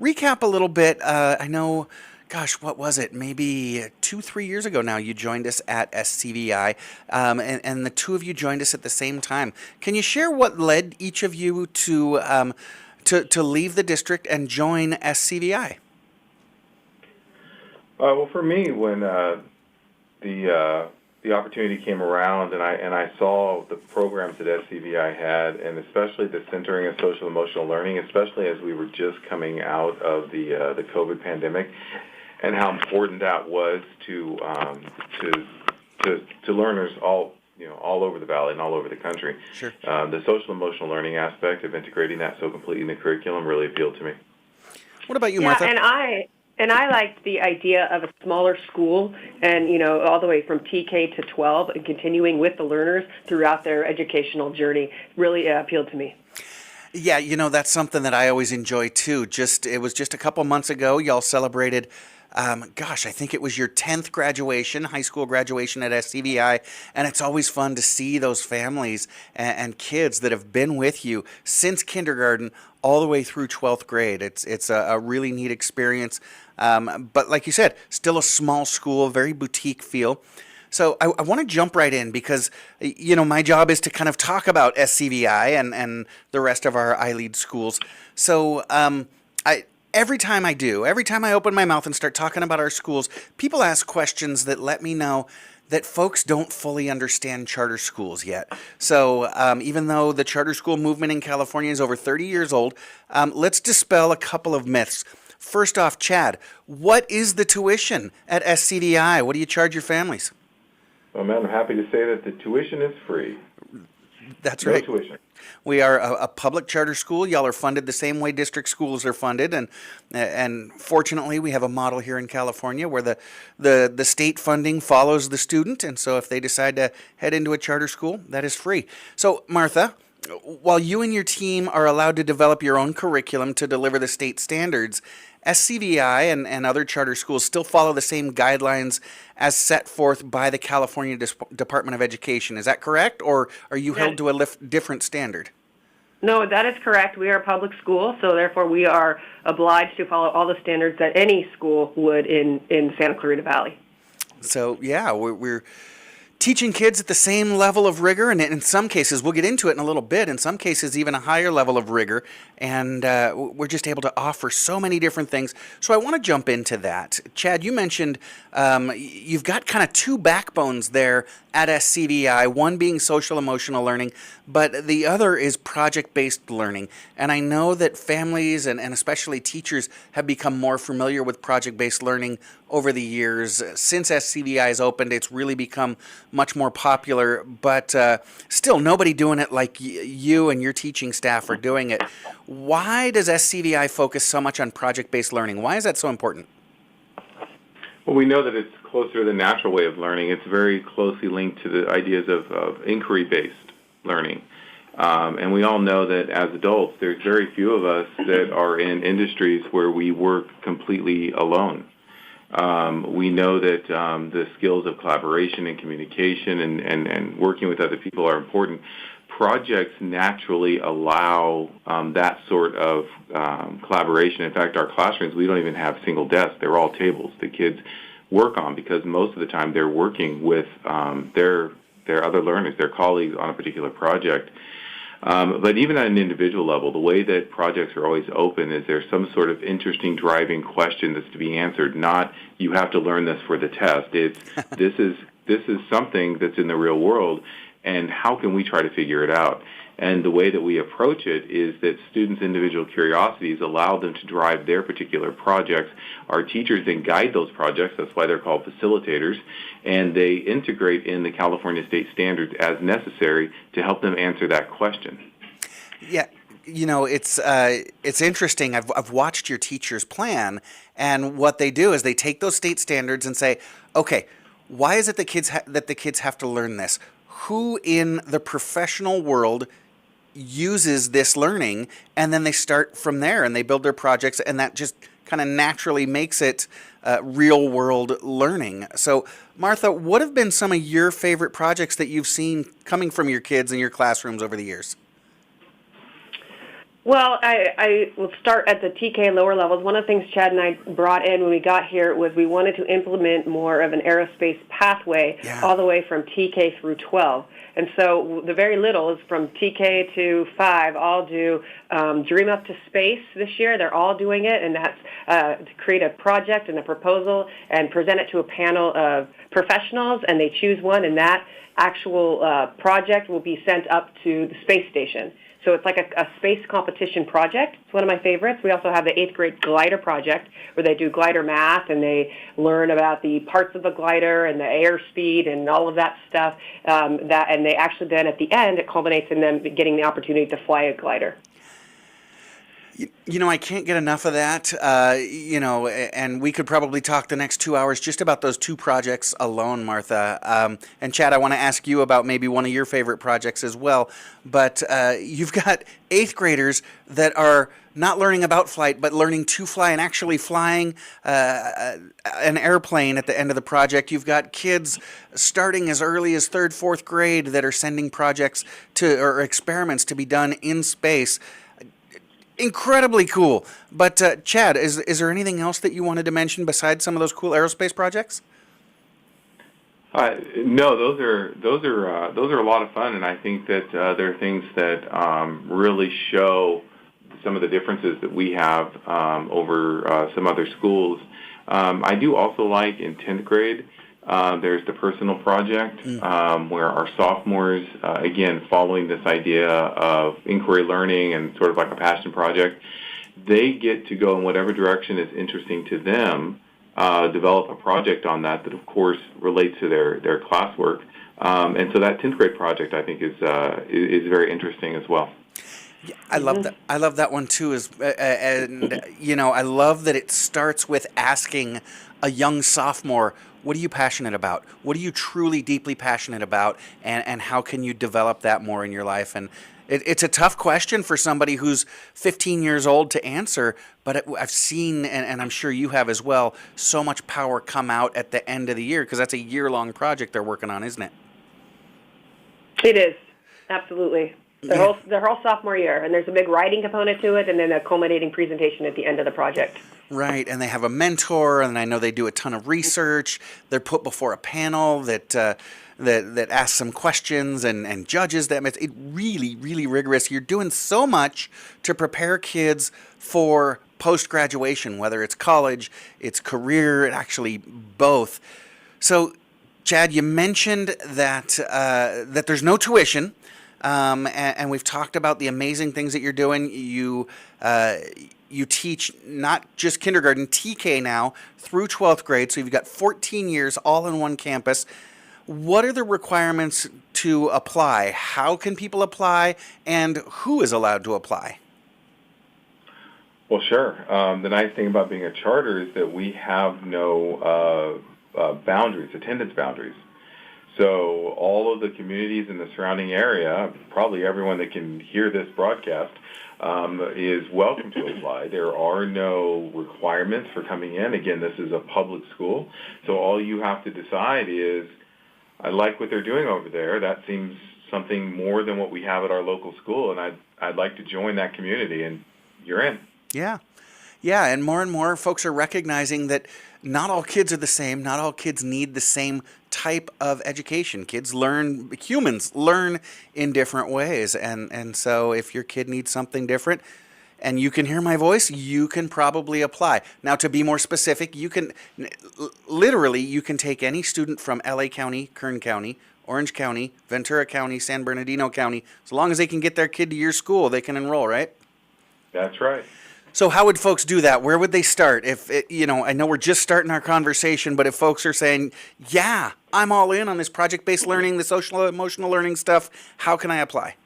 A: recap a little bit. I know... Gosh, what was it? Maybe 2-3 years ago now, you joined us at SCVI, and the two of you joined us at the same time. Can you share what led each of you to leave the district and join SCVI?
E: Well, for me, when the opportunity came around, and I saw the programs that SCVI had, and especially the centering of social emotional learning, especially as we were just coming out of the COVID pandemic, and how important that was to learners all over the valley and all over the country.
A: Sure.
E: The social emotional learning aspect of integrating that so completely in the curriculum really appealed to me.
A: What about you,
F: Yeah,
A: Martha?
F: and I liked the idea of a smaller school, and all the way from TK to 12, and continuing with the learners throughout their educational journey really appealed to me.
A: Yeah, that's something that I always enjoy too. It was just a couple months ago, y'all celebrated. I think it was your 10th graduation, high school graduation at SCVI, and it's always fun to see those families and kids that have been with you since kindergarten all the way through 12th grade. It's a really neat experience, but like you said, still a small school, very boutique feel. So I want to jump right in because, my job is to kind of talk about SCVI and the rest of our iLead schools. So every time I open my mouth and start talking about our schools, people ask questions that let me know that folks don't fully understand charter schools yet. So even though the charter school movement in California is over 30 years old, let's dispel a couple of myths. First off, Chad, what is the tuition at SCVI? What do you charge your families?
E: Well, man, I'm happy to say that the tuition is free.
A: That's right.
E: No tuition.
A: We are a public charter school. Y'all are funded the same way district schools are funded, and fortunately, we have a model here in California where the state funding follows the student, and so if they decide to head into a charter school, that is free. So, Martha, while you and your team are allowed to develop your own curriculum to deliver the state standards, SCVI and other charter schools still follow the same guidelines as set forth by the California Department of Education. Is that correct, or are you held to a different standard?
F: No, that is correct. We are a public school, so therefore we are obliged to follow all the standards that any school would in Santa Clarita Valley.
A: So, yeah, we're teaching kids at the same level of rigor, and in some cases, we'll get into it in a little bit, in some cases even a higher level of rigor, and we're just able to offer so many different things. So I want to jump into that. Chad, you mentioned you've got kind of two backbones there at SCVI, one being social emotional learning, but the other is project-based learning. And I know that families and especially teachers have become more familiar with project-based learning over the years. Since SCVI has opened, it's really become much more popular, but still nobody doing it like you and your teaching staff are doing it. Why does SCVI focus so much on project-based learning? Why is that so important?
E: Well, we know that it's closer to the natural way of learning. It's very closely linked to the ideas of inquiry-based learning. And we all know that as adults, there's very few of us that are in industries where we work completely alone. We know that the skills of collaboration and communication and working with other people are important. Projects naturally allow that sort of collaboration. In fact, our classrooms, we don't even have single desks. They're all tables the kids work on, because most of the time they're working with their other learners, their colleagues on a particular project. But even at an individual level, the way that projects are always open is there's some sort of interesting driving question that's to be answered, not you have to learn this for the test. It's this is something that's in the real world, and how can we try to figure it out? And the way that we approach it is that students' individual curiosities allow them to drive their particular projects. Our teachers then guide those projects. That's why they're called facilitators. And they integrate in the California state standards as necessary to help them answer that question.
A: Yeah. You know, it's interesting. I've watched your teachers plan, and what they do is they take those state standards and say, okay, why is it that the kids have to learn this? Who in the professional world uses this learning? And then they start from there and they build their projects, and that just kind of naturally makes it real world learning. So, Martha, what have been some of your favorite projects that you've seen coming from your kids in your classrooms over the years?
F: Well, I will start at the TK and lower levels. One of the things Chad and I brought in when we got here was we wanted to implement more of an aerospace pathway all the way from TK through 12. And so the very little is from TK to 5 all do Dream Up to Space this year. They're all doing it, and that's to create a project and a proposal and present it to a panel of professionals, and they choose one, and that actual project will be sent up to the space station. So it's like a space competition project. It's one of my favorites. We also have the 8th grade glider project where they do glider math and they learn about the parts of the glider and the airspeed and all of that stuff. And they actually then at the end, it culminates in them getting the opportunity to fly a glider.
A: You know, I can't get enough of that, and we could probably talk the next 2 hours just about those two projects alone, Martha. And Chad, I want to ask you about maybe one of your favorite projects as well. But you've got 8th graders that are not learning about flight, but learning to fly and actually flying an airplane at the end of the project. You've got kids starting as early as 3rd, 4th grade that are sending projects or experiments to be done in space. Incredibly cool. But Chad, is there anything else that you wanted to mention besides some of those cool aerospace projects?
E: No, those are a lot of fun, and I think that there are things that really show some of the differences that we have over some other schools. I do also like in 10th grade. There's the personal project where our sophomores, again, following this idea of inquiry learning and sort of like a passion project, they get to go in whatever direction is interesting to them, develop a project on that of course relates to their classwork. And so that 10th grade project I think is very interesting as well.
A: Yeah, I love that. I love that one too. I love that it starts with asking a young sophomore, what are you passionate about? What are you truly deeply passionate about? And how can you develop that more in your life? And it's a tough question for somebody who's 15 years old to answer, but I've seen, and I'm sure you have as well, so much power come out at the end of the year, because that's a year-long project they're working on, isn't it?
F: It is, absolutely. The whole sophomore year, and there's a big writing component to it, and then a culminating presentation at the end of the project.
A: Right, and they have a mentor, and I know they do a ton of research. They're put before a panel that asks some questions and judges them. It's really, really rigorous. You're doing so much to prepare kids for post-graduation, whether it's college, it's career, actually both. So, Chad, you mentioned that there's no tuition. And we've talked about the amazing things that you're doing. You you teach not just kindergarten, TK now, through 12th grade. So you've got 14 years all in one campus. What are the requirements to apply? How can people apply? And who is allowed to apply?
E: Well, sure. The nice thing about being a charter is that we have no boundaries, attendance boundaries. So all of the communities in the surrounding area, probably everyone that can hear this broadcast, is welcome to apply. There are no requirements for coming in. Again, this is a public school, so all you have to decide is, I like what they're doing over there. That seems something more than what we have at our local school, and I'd like to join that community, and you're in.
A: Yeah. Yeah, and more folks are recognizing that not all kids are the same. Not all kids need the same type of education. Humans learn in different ways. And so if your kid needs something different and you can hear my voice, you can probably apply. Now, to be more specific, you can take any student from LA County, Kern County, Orange County, Ventura County, San Bernardino County. As long as they can get their kid to your school, they can enroll, right?
E: That's right.
A: So how would folks do that? Where would they start? I know we're just starting our conversation, but if folks are saying, yeah, I'm all in on this project-based learning, the social emotional learning stuff, how can I apply?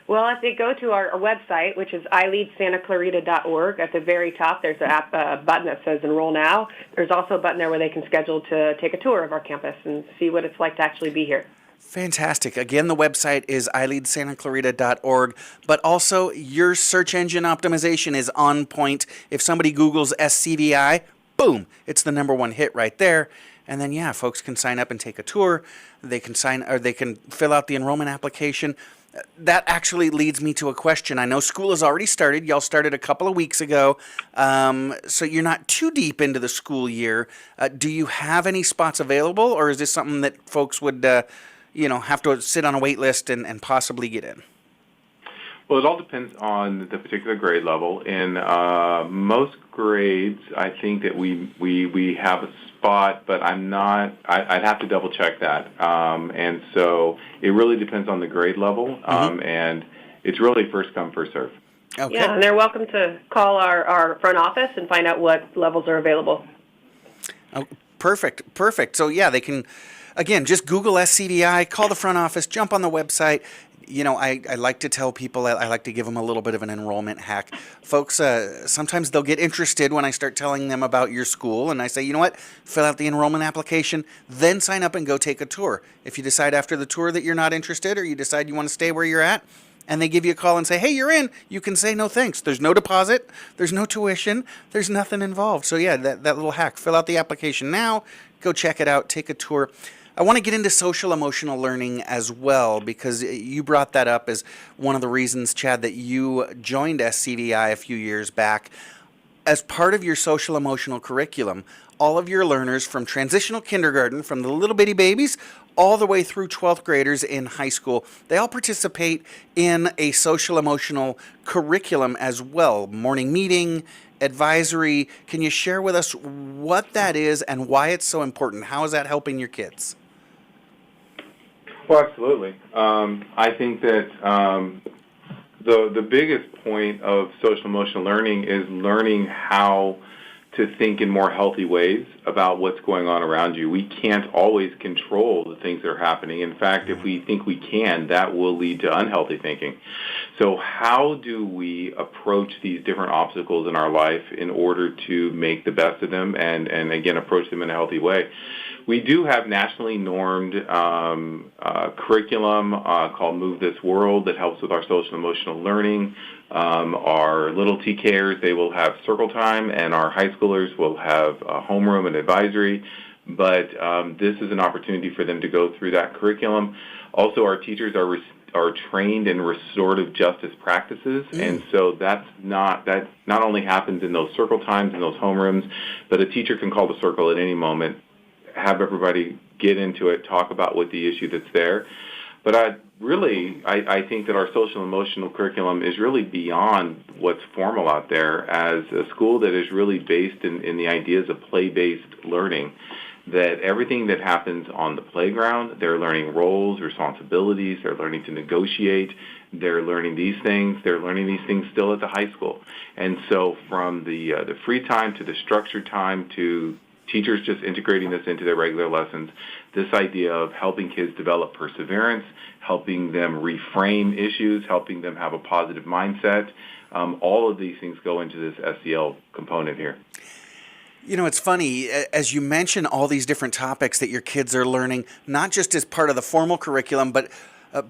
F: Well, if they go to our website, which is ileadsantaclarita.org, at the very top there's a button that says Enroll Now. There's also a button there where they can schedule to take a tour of our campus and see what it's like to actually be here.
A: Fantastic. Again, the website is ileadsantaclarita.org, but also your search engine optimization is on point. If somebody Googles SCVI, boom, it's the #1 hit right there. And then, yeah, folks can sign up and take a tour. They can fill out the enrollment application. That actually leads me to a question. I know school has already started. Y'all started a couple of weeks ago, so you're not too deep into the school year. Do you have any spots available, or is this something that folks would have to sit on a wait list and possibly get in?
E: Well, it all depends on the particular grade level. In most grades, I think that we have a spot, but I'd have to double check that. And so it really depends on the grade level, and it's really first come, first serve.
A: Okay.
F: Yeah, and they're welcome to call our front office and find out what levels are available.
A: Oh, perfect. So, yeah, they can, again, just Google SCVI, call the front office, jump on the website. I like to tell people, I like to give them a little bit of an enrollment hack. Folks, sometimes they'll get interested when I start telling them about your school, and I say, you know what, fill out the enrollment application, then sign up and go take a tour. If you decide after the tour that you're not interested, or you decide you want to stay where you're at, and they give you a call and say, hey, you're in, you can say no thanks. There's no deposit, there's no tuition, there's nothing involved. So yeah, that little hack, fill out the application now, go check it out, take a tour. I want to get into social emotional learning as well, because you brought that up as one of the reasons, Chad, that you joined SCVI a few years back. As part of your social emotional curriculum, all of your learners from transitional kindergarten, from the little bitty babies, all the way through 12th graders in high school, they all participate in a social emotional curriculum as well. Morning meeting, advisory. Can you share with us what that is and why it's so important? How is that helping your kids?
E: Well, absolutely. I think that the biggest point of social emotional learning is learning how to think in more healthy ways about what's going on around you. We can't always control the things that are happening. In fact, if we think we can, that will lead to unhealthy thinking. So how do we approach these different obstacles in our life in order to make the best of them and again, approach them in a healthy way? We do have nationally normed curriculum called Move This World that helps with our social emotional learning. Our little TKers, they will have circle time, and our high schoolers will have homeroom and advisory. But this is an opportunity for them to go through that curriculum. Also, our teachers are trained in restorative justice practices, and so that not only happens in those circle times and those homerooms, but a teacher can call the circle at any moment, have everybody get into it, talk about what the issue that's there. But I think that our social emotional curriculum is really beyond what's formal out there as a school that is really based in the ideas of play-based learning. that everything that happens on the playground, they're learning roles, responsibilities, they're learning to negotiate, they're learning these things, still at the high school. And so from the free time to the structured time to teachers just integrating this into their regular lessons, this idea of helping kids develop perseverance, helping them reframe issues, helping them have a positive mindset, all of these things go into this SEL component here.
A: You know, it's funny, as you mention all these different topics that your kids are learning, not just as part of the formal curriculum, but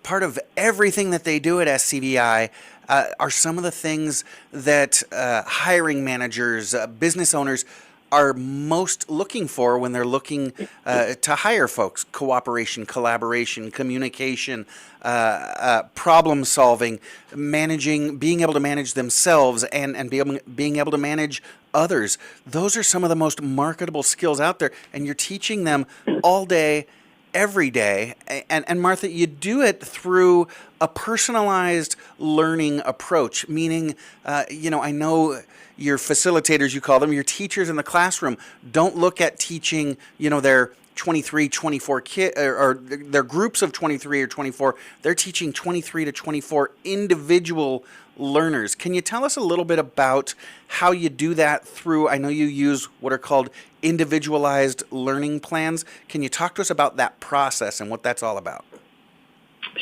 A: part of everything that they do at SCVI, are some of the things that hiring managers, business owners are most looking for when they're looking to hire folks. Cooperation, collaboration, communication, problem solving, managing, being able to manage themselves and being able to manage others. Those are some of the most marketable skills out there, and you're teaching them all day, every day. And Martha, you do it through a personalized learning approach, meaning, I know your facilitators, you call them, your teachers in the classroom, don't look at teaching, their 23, 24 kids, or their groups of 23 or 24. They're teaching 23 to 24 individual learners. Can you tell us a little bit about how you do that through, I know you use what are called individualized learning plans. Can you talk to us about that process and what that's all about?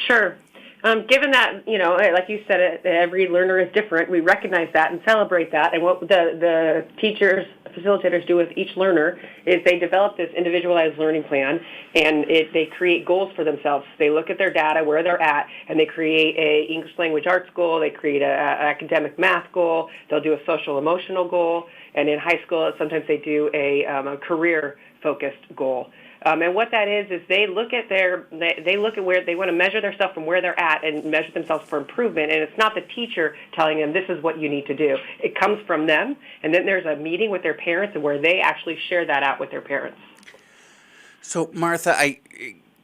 F: Sure. Given that, like you said, every learner is different, we recognize that and celebrate that. And what the teachers, facilitators do with each learner is they develop this individualized learning plan, and they create goals for themselves. They look at their data, where they're at, and they create a English language arts goal. They create an academic math goal. They'll do a social emotional goal. And in high school, sometimes they do a career-focused goal. And what that is they look at where they want to measure themselves from where they're at and measure themselves for improvement. And it's not the teacher telling them this is what you need to do. It comes from them, and then there's a meeting with their parents and where they actually share that out with their parents.
A: So Martha,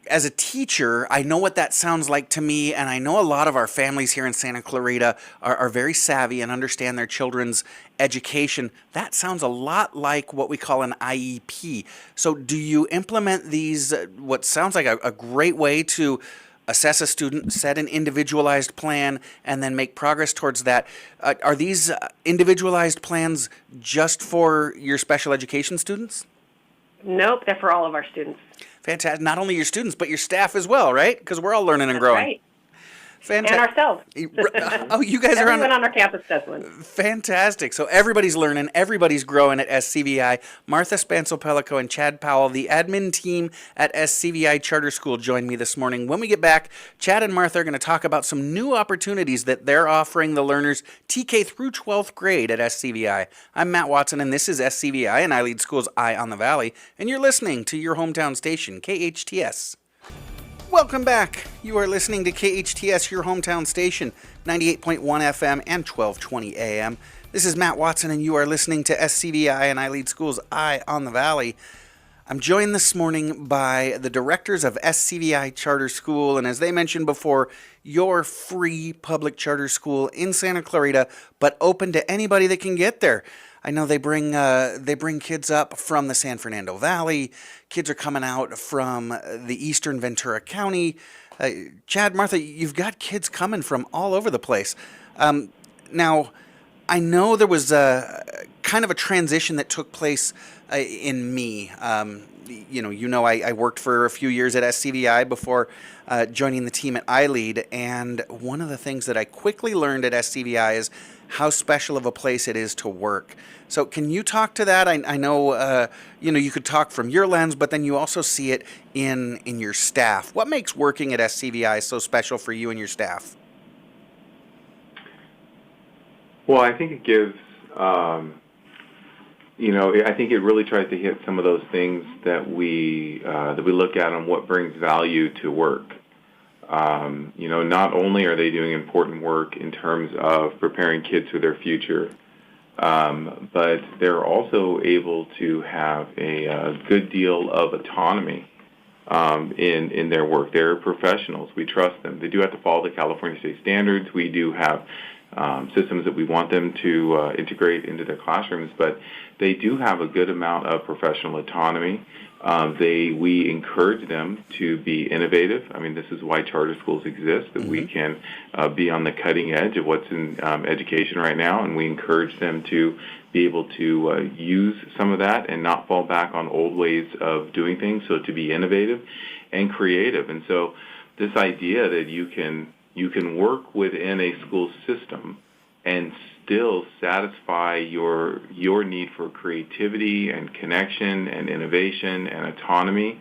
A: as a teacher, I know what that sounds like to me, and I know a lot of our families here in Santa Clarita are very savvy and understand their children's education. That sounds a lot like what we call an IEP. So do you implement these, what sounds like a great way to assess a student, set an individualized plan, and then make progress towards that? Are these individualized plans just for your special education students?
F: Nope, they're for all of our students.
A: Fantastic. Not only your students, but your staff as well, right? Because we're all learning and growing.
F: Right.
A: Fantastic.
F: And ourselves.
A: Oh, you guys are
F: Everyone on our campus does one.
A: Fantastic. So everybody's learning, everybody's growing at SCVI. Martha Spancel-Pellico and Chad Powell, the admin team at SCVI Charter School, joined me this morning. When we get back, Chad and Martha are going to talk about some new opportunities that they're offering the learners TK through 12th grade at SCVI. I'm Matt Watson, and this is SCVI, and I lead schools Eye on the Valley, and you're listening to your hometown station, KHTS. Welcome back. You are listening to KHTS, your hometown station, 98.1 FM and 1220 AM. This is Matt Watson, and you are listening to SCVI, and I lead schools Eye on the Valley. I'm joined this morning by the directors of SCVI Charter School, and as they mentioned before, your free public charter school in Santa Clarita, but open to anybody that can get there. I know they bring kids up from the San Fernando Valley. Kids are coming out from the eastern Ventura County. Chad, Martha, you've got kids coming from all over the place. Now, I know there was a kind of a transition that took place in me. I worked for a few years at SCVI before joining the team at iLead, and one of the things that I quickly learned at SCVI is how special of a place it is to work. So can you talk to that? I know, you could talk from your lens, but then you also see it in your staff. What makes working at SCVI so special for you and your staff?
E: Well, I think it gives, I think it really tries to hit some of those things that we look at on what brings value to work. Not only are they doing important work in terms of preparing kids for their future, but they're also able to have a good deal of autonomy in their work. They're professionals. We trust them. They do have to follow the California state standards. We do have systems that we want them to integrate into their classrooms, but they do have a good amount of professional autonomy. We encourage them to be innovative. I mean, this is why charter schools exist, that we can be on the cutting edge of what's in education right now, and we encourage them to be able to use some of that and not fall back on old ways of doing things, so to be innovative and creative. And so this idea that you can work within a school system and still satisfy your need for creativity and connection and innovation and autonomy,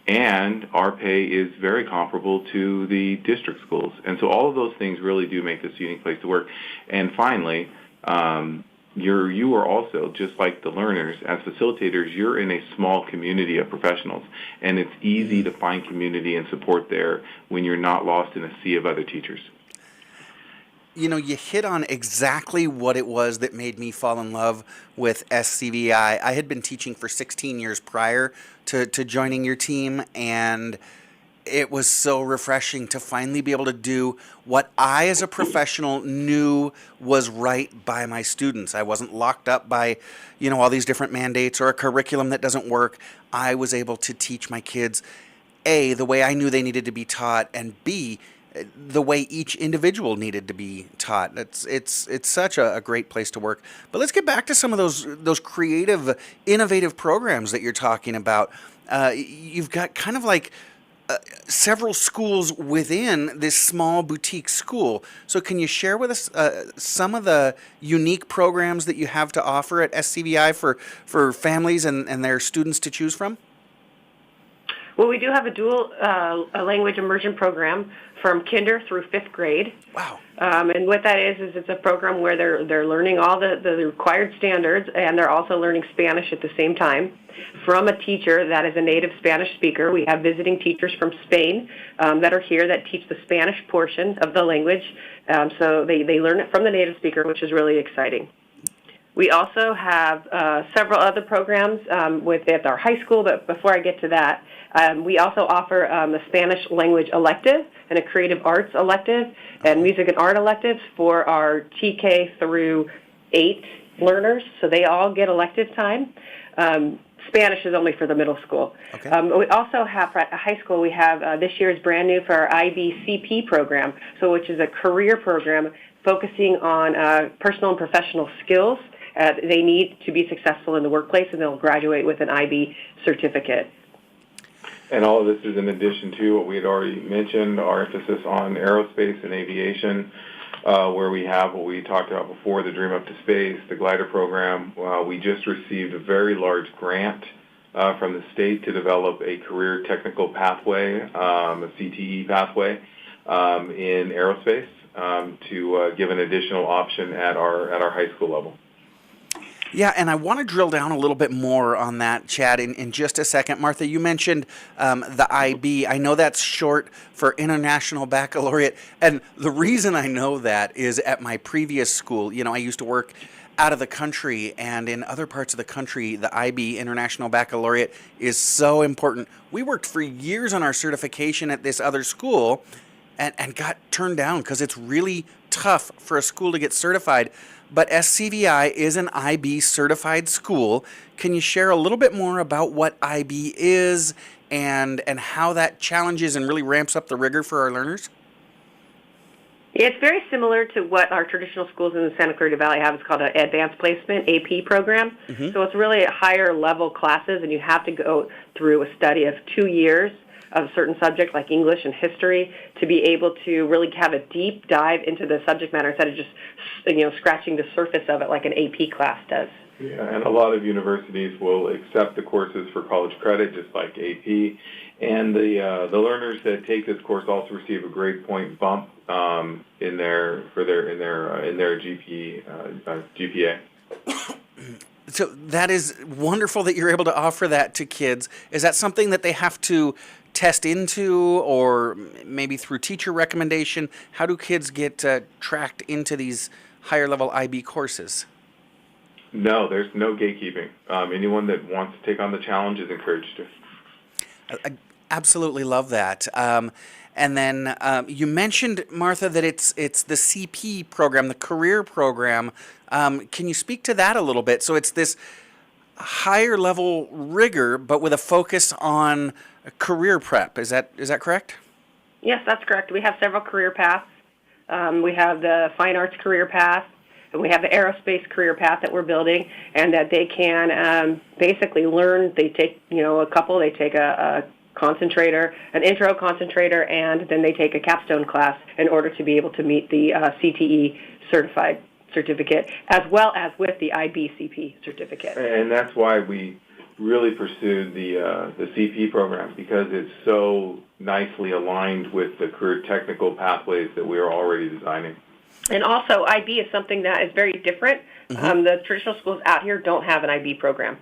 E: and our pay is very comparable to the district schools. And so all of those things really do make this a unique place to work. And finally, you are also, just like the learners, as facilitators, you're in a small community of professionals, and it's easy to find community and support there when you're not lost in a sea of other teachers.
A: You know, you hit on exactly what it was that made me fall in love with SCVI. I had been teaching for 16 years prior to joining your team, and it was so refreshing to finally be able to do what I, as a professional, knew was right by my students. I wasn't locked up by, all these different mandates or a curriculum that doesn't work. I was able to teach my kids, A, the way I knew they needed to be taught, and B, the way each individual needed to be taught. It's such a great place to work. But let's get back to some of those creative, innovative programs that you're talking about. You've got kind of like several schools within this small boutique school. So can you share with us some of the unique programs that you have to offer at SCVI for families and their students to choose from?
F: Well, we do have a dual language immersion program from kinder through fifth grade.
A: Wow.
F: And what that is it's a program where they're learning all the required standards, and they're also learning Spanish at the same time from a teacher that is a native Spanish speaker. We have visiting teachers from Spain that are here that teach the Spanish portion of the language. So they learn it from the native speaker, which is really exciting. We also have several other programs at our high school, but before I get to that, we also offer a Spanish language elective and a creative arts elective and music and art electives for our TK through 8 learners, so they all get elective time. Spanish is only for the middle school.
A: Okay.
F: We also have, at high school, we have, this year is brand new for our IBCP program, which is a career program focusing on personal and professional skills. They need to be successful in the workplace, and they'll graduate with an IB certificate.
E: And all of this is in addition to what we had already mentioned, our emphasis on aerospace and aviation, where we have what we talked about before, the Dream Up to Space, the glider program. We just received a very large grant from the state to develop a career technical pathway, a CTE pathway in aerospace to give an additional option at our high school level.
A: Yeah, and I want to drill down a little bit more on that, Chad, in just a second. Martha, you mentioned the IB. I know that's short for International Baccalaureate, and the reason I know that is at my previous school, I used to work out of the country, and in other parts of the country, the IB, International Baccalaureate, is so important. We worked for years on our certification at this other school and got turned down because it's really tough for a school to get certified. But SCVI is an IB certified school. Can you share a little bit more about what IB is and how that challenges and really ramps up the rigor for our learners?
F: Yeah, it's very similar to what our traditional schools in the Santa Clarita Valley have. It's called an Advanced Placement, AP program. Mm-hmm. So it's really higher level classes, and you have to go through a study of 2 years of certain subjects like English and history to be able to really have a deep dive into the subject matter instead of just scratching the surface of it like an AP class does.
E: Yeah, and a lot of universities will accept the courses for college credit just like AP, and the learners that take this course also receive a grade point bump in their GPA.
A: So that is wonderful that you're able to offer that to kids. Is that something that they have to test into, or maybe through teacher recommendation? How do kids get tracked into these higher level IB courses?
E: No, there's no gatekeeping. Anyone that wants to take on the challenge is encouraged to.
A: I absolutely love that. And then you mentioned, Martha, that it's the CP program, the career program. Can you speak to that a little bit? So it's this higher level rigor, but with a focus on career prep. Is that correct?
F: Yes, that's correct. We have several career paths. We have the fine arts career path, and we have the aerospace career path that we're building, and that they can basically learn. They take, they take a concentrator, an intro concentrator, and then they take a capstone class in order to be able to meet the CTE certified certificate, as well as with the IBCP certificate.
E: And that's why we really pursued the CP program, because it's so nicely aligned with the career technical pathways that we are already designing.
F: And also, IB is something that is very different. The traditional schools out here don't have an IB program.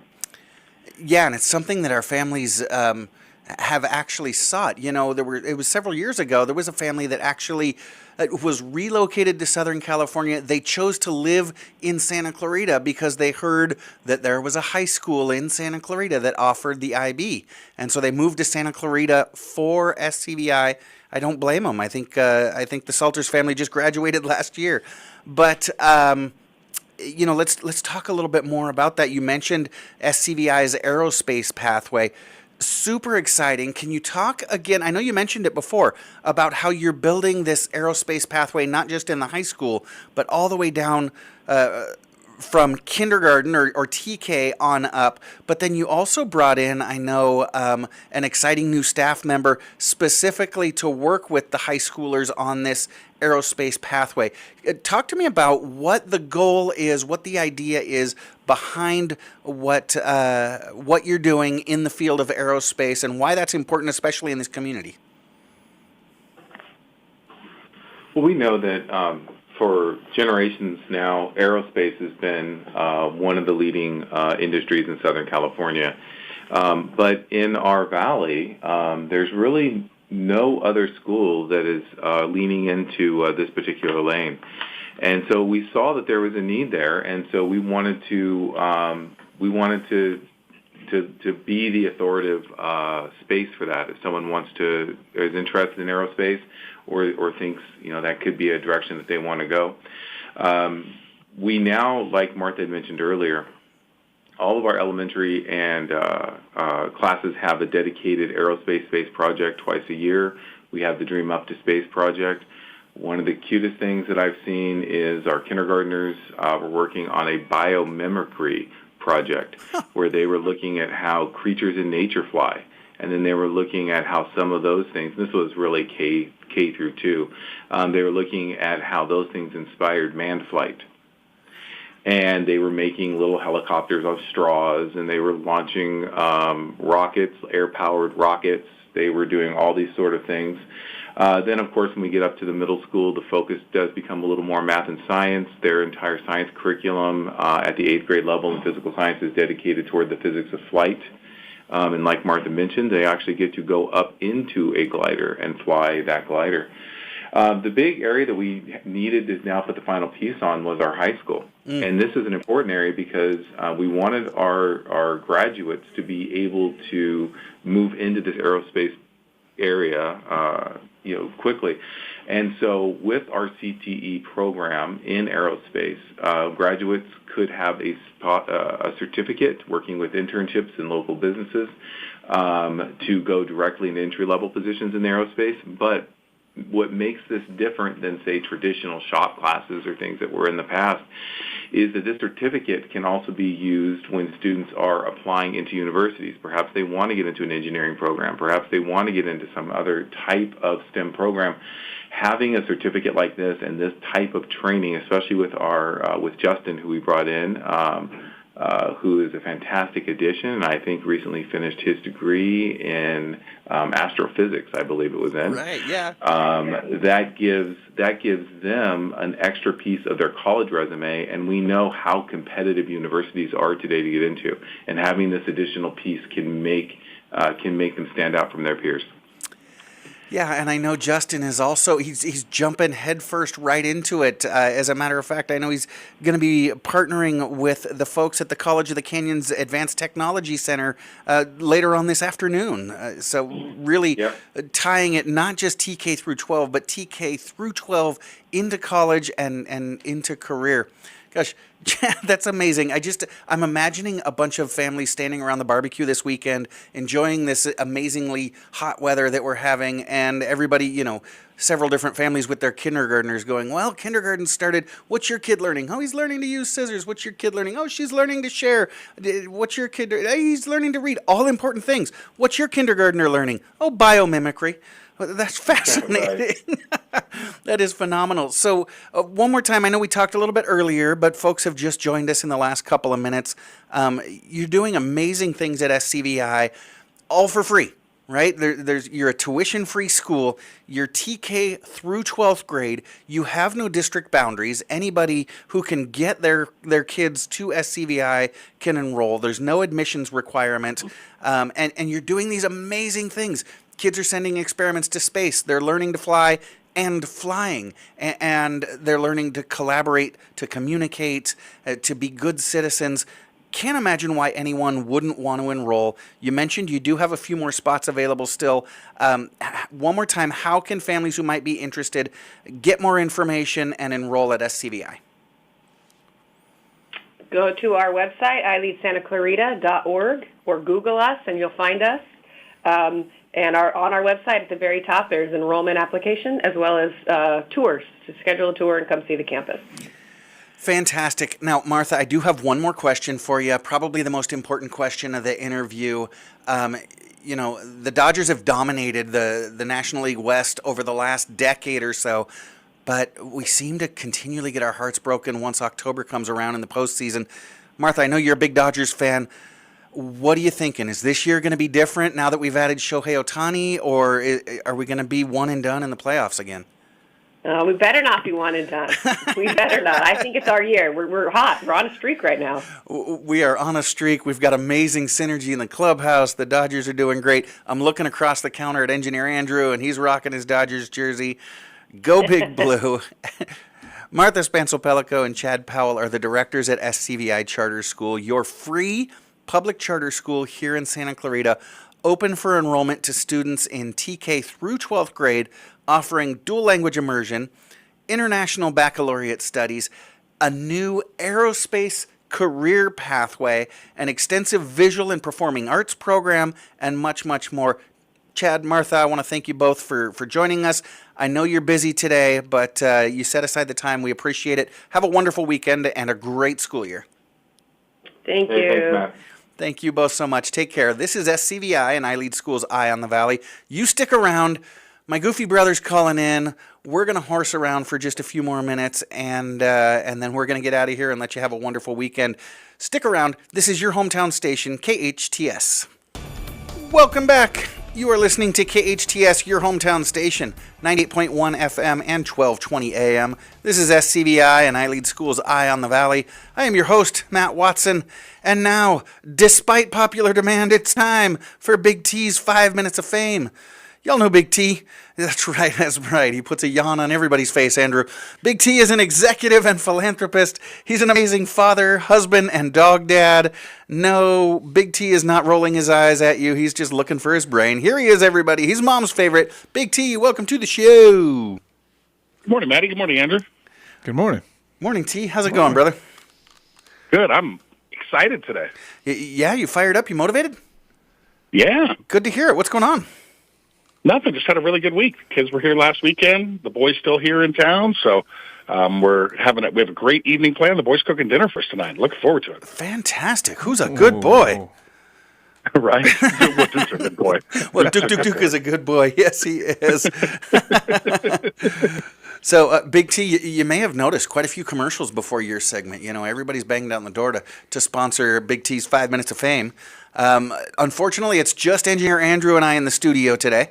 A: Yeah, and it's something that our families have actually sought. It was several years ago, there was a family that actually was relocated to Southern California. They chose to live in Santa Clarita because they heard that there was a high school in Santa Clarita that offered the IB. And so they moved to Santa Clarita for SCVI. I don't blame them. I think the Salters family just graduated last year. But let's talk a little bit more about that. You mentioned SCVI's aerospace pathway. Super exciting. Can you talk again? I know you mentioned it before about how you're building this aerospace pathway, not just in the high school, but all the way down from kindergarten or TK on up. But then you also brought in, I know, an exciting new staff member specifically to work with the high schoolers on this aerospace pathway. Talk to me about what the goal is, what the idea is behind what you're doing in the field of aerospace, and why that's important, especially in this community.
E: Well, we know that for generations now, aerospace has been one of the leading industries in Southern California. But in our valley, there's really no other school that is leaning into this particular lane. And so we saw that there was a need there, and so we wanted to be the authoritative space for that. If someone is interested in aerospace or thinks that could be a direction that they want to go, we now, like Martha had mentioned earlier, all of our elementary and classes have a dedicated aerospace space project twice a year. We have the Dream Up to Space project. One of the cutest things that I've seen is our kindergartners were working on a biomimicry project where they were looking at how creatures in nature fly. And then they were looking at how some of those things, this was really K through 2, they were looking at how those things inspired manned flight. And they were making little helicopters of straws, and they were launching rockets, air-powered rockets. They were doing all these sort of things. Then, of course, when we get up to the middle school, the focus does become a little more math and science. Their entire science curriculum at the 8th grade level in physical science is dedicated toward the physics of flight. And like Martha mentioned, they actually get to go up into a glider and fly that glider. The big area that we needed to now put the final piece on was our high school. And this is an important area because we wanted our graduates to be able to move into this aerospace area quickly. And so with our CTE program in aerospace, graduates could have a certificate working with internships in local businesses to go directly into entry-level positions in aerospace. But what makes this different than, say, traditional shop classes or things that were in the past is that this certificate can also be used when students are applying into universities. Perhaps they want to get into an engineering program. Perhaps they want to get into some other type of STEM program. Having a certificate like this and this type of training, especially with with Justin, who we brought in, who is a fantastic addition, and I think recently finished his degree in astrophysics, I believe it was in.
A: Right, yeah.
E: That gives them an extra piece of their college resume, and we know how competitive universities are today to get into, and having this additional piece can make them stand out from their peers.
A: Yeah, and I know Justin is also, he's jumping headfirst right into it. As a matter of fact, I know he's going to be partnering with the folks at the College of the Canyons Advanced Technology Center later on this afternoon. So really tying it not just TK through 12, but TK through 12 into college and into career. Gosh, that's amazing. I'm imagining a bunch of families standing around the barbecue this weekend, enjoying this amazingly hot weather that we're having, and everybody, several different families with their kindergartners going, well, kindergarten started. What's your kid learning? Oh, he's learning to use scissors. What's your kid learning? Oh, she's learning to share. What's your kid? He's learning to read. All important things. What's your kindergartner learning? Oh, biomimicry. That's fascinating. Right. That is phenomenal. So one more time, I know we talked a little bit earlier, but folks have just joined us in the last couple of minutes. You're doing amazing things at SCVI, all for free, right? You're a tuition-free school. You're TK through 12th grade. You have no district boundaries. Anybody who can get their kids to SCVI can enroll. There's no admissions requirement. And you're doing these amazing things. Kids are sending experiments to space. They're learning to fly and flying. And they're learning to collaborate, to communicate, to be good citizens. Can't imagine why anyone wouldn't want to enroll. You mentioned you do have a few more spots available still. One more time, how can families who might be interested get more information and enroll at SCVI?
F: Go to our website, ileadsantaclarita.org, or Google us, and you'll find us. And on our website at the very top, there's enrollment application as well as tours to schedule a tour and come see the campus.
A: Fantastic. Now, Martha, I do have one more question for you, probably the most important question of the interview. The Dodgers have dominated the National League West over the last decade or so, but we seem to continually get our hearts broken once October comes around in the postseason. Martha, I know you're a big Dodgers fan. What are you thinking? Is this year going to be different now that we've added Shohei Ohtani, or are we going to be one and done in the playoffs again?
F: We better not be one and done. We better not. I think it's our year. We're hot. We're on a streak right now.
A: We are on a streak. We've got amazing synergy in the clubhouse. The Dodgers are doing great. I'm looking across the counter at Engineer Andrew, and he's rocking his Dodgers jersey. Go Big Blue. Martha Spansel-Pellico and Chad Powell are the directors at SCVI Charter School, your free public charter school here in Santa Clarita, open for enrollment to students in TK through 12th grade, offering dual language immersion, international baccalaureate studies, a new aerospace career pathway, an extensive visual and performing arts program, and much, much more. Chad, Martha, I want to thank you both for joining us. I know you're busy today, but you set aside the time. We appreciate it. Have a wonderful weekend and a great school year.
F: Thank you.
E: Thanks, Matt.
A: Thank you both so much. Take care. This is SCVI and I Lead School's Eye on the Valley. You stick around. My goofy brother's calling in. We're going to horse around for just a few more minutes, and then we're going to get out of here and let you have a wonderful weekend. Stick around. This is your hometown station, KHTS. Welcome back. You are listening to KHTS, your hometown station, 98.1 FM and 1220 AM. This is SCVI and I Lead School's Eye on the Valley. I am your host, Matt Watson. And now, despite popular demand, it's time for Big T's 5 Minutes of Fame. Y'all know Big T. That's right. He puts a yawn on everybody's face, Andrew. Big T is an executive and philanthropist. He's an amazing father, husband, and dog dad. No, Big T is not rolling his eyes at you. He's just looking for his brain. Here he is, everybody. He's mom's favorite. Big T, welcome to the show.
G: Good morning, Maddie. Good morning, Andrew.
H: Good morning.
A: Morning, T. How's it going, brother?
G: Good. I'm excited today.
A: Yeah, you fired up? You motivated?
G: Yeah.
A: Good to hear it. What's going on?
G: Nothing. Just had a really good week. Kids were here last weekend. The boys still here in town, so we have a great evening planned. The boys cooking dinner for us tonight. Looking forward to it.
A: Fantastic. Who's a good boy?
G: Right? Well, Duke's a good boy.
A: Well, Duke is a good boy. Yes, he is. So, Big T, you may have noticed quite a few commercials before your segment. You know, everybody's banging down the door to sponsor Big T's 5 Minutes of Fame. Unfortunately, it's just Engineer Andrew and I in the studio today.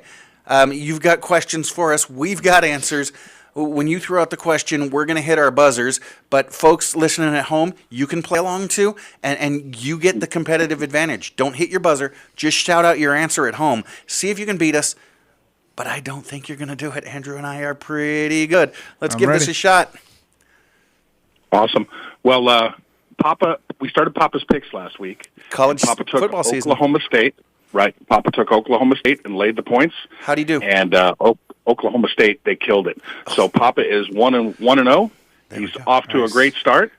A: You've got questions for us. We've got answers. When you throw out the question, we're going to hit our buzzers. But folks listening at home, you can play along too, and you get the competitive advantage. Don't hit your buzzer. Just shout out your answer at home. See if you can beat us. But I don't think you're going to do it. Andrew and I are pretty good. Let's give this a shot.
G: Awesome. Well, we started Papa's Picks last week.
A: College
G: Papa took
A: football season.
G: Oklahoma State. Right. Papa took Oklahoma State and laid the points.
A: How do you do?
G: And Oklahoma State, they killed it. So Papa is 1-0. He's off to a great start.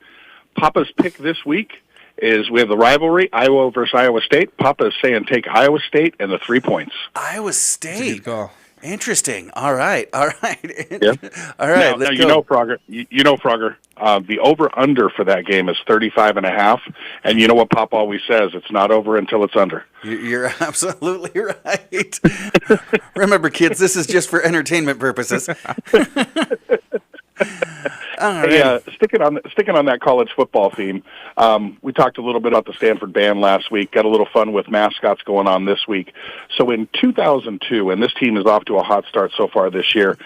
G: Papa's pick this week is we have the rivalry, Iowa versus Iowa State. Papa is saying take Iowa State and the 3 points.
A: Iowa
H: That's a
A: State.
H: good call.
A: Interesting. All right.
G: Yeah.
A: All right.
G: Now,
A: Let's
G: you
A: go.
G: know, Frogger. The over/under for that game is 35.5, and you know what Pop always says: it's not over until it's under.
A: You're absolutely right. Remember, kids, this is just for entertainment purposes. All right.
G: Hey, sticking on that college football theme, we talked a little bit about the Stanford band last week. Got a little fun with mascots going on this week. So in 2002, and this team is off to a hot start so far this year,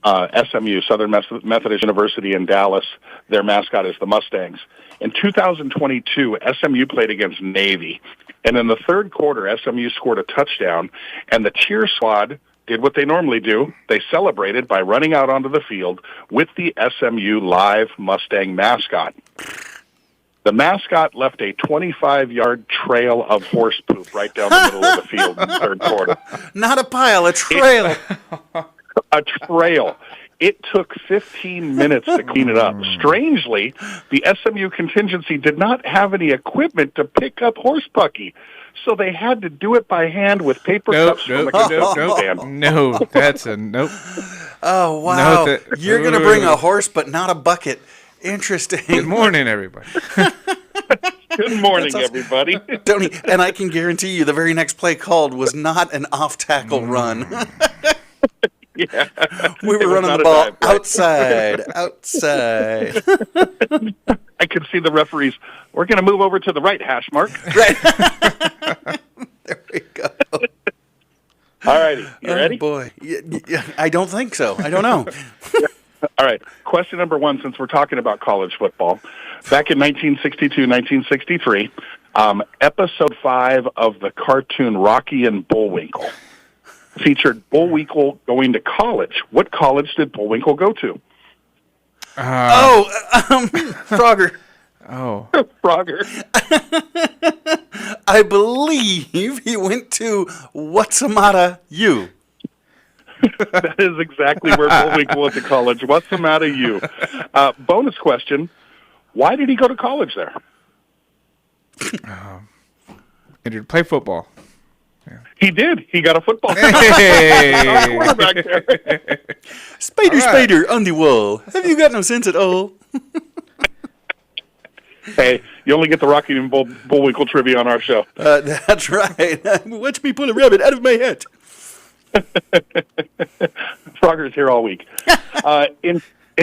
G: SMU, Southern Methodist University in Dallas, their mascot is the Mustangs. In 2022, SMU played against Navy, and in the third quarter, SMU scored a touchdown, and the cheer squad did what they normally do. They celebrated by running out onto the field with the SMU live Mustang mascot. The mascot left a 25-yard trail of horse poop right down the middle of the field in the third quarter.
A: Not a pile, a trail.
G: A trail. It took 15 minutes to clean it up. Strangely, the SMU contingency did not have any equipment to pick up horse pucky, so they had to do it by hand with paper cups from a concession stand.
H: No, that's a nope.
A: Oh, wow.
H: No,
A: You're going to bring a horse, but not a bucket. Interesting.
H: Good morning, everybody.
G: Good morning, everybody.
A: Tony, and I can guarantee you the very next play called was not an off-tackle run.
G: Yeah.
A: We were running the ball outside.
G: I could see the referees. We're going to move over to the right hash mark.
A: Right. There we go.
G: All righty. You ready?
A: Oh, boy. Yeah, I don't think so. I don't know.
G: All right. Question number one, since we're talking about college football. Back in 1962, 1963, episode 5 of the cartoon Rocky and Bullwinkle featured Bullwinkle going to college. What college did Bullwinkle go to?
A: Frogger.
H: Oh.
G: Frogger.
A: I believe he went to What's-A-Matta U.
G: That is exactly where Bullwinkle went to college. What's the matter, you? Bonus question. Why did he go to college there?
H: And to play football.
G: He did. He got a football.
H: Hey.
G: Quarterback there.
A: Spider on the wall. Have you got no sense at all?
G: Hey, you only get the Rocky and Bullwinkle trivia on our show.
A: That's right. Watch me pull a rabbit out of my hat.
G: Frogger's here all week. In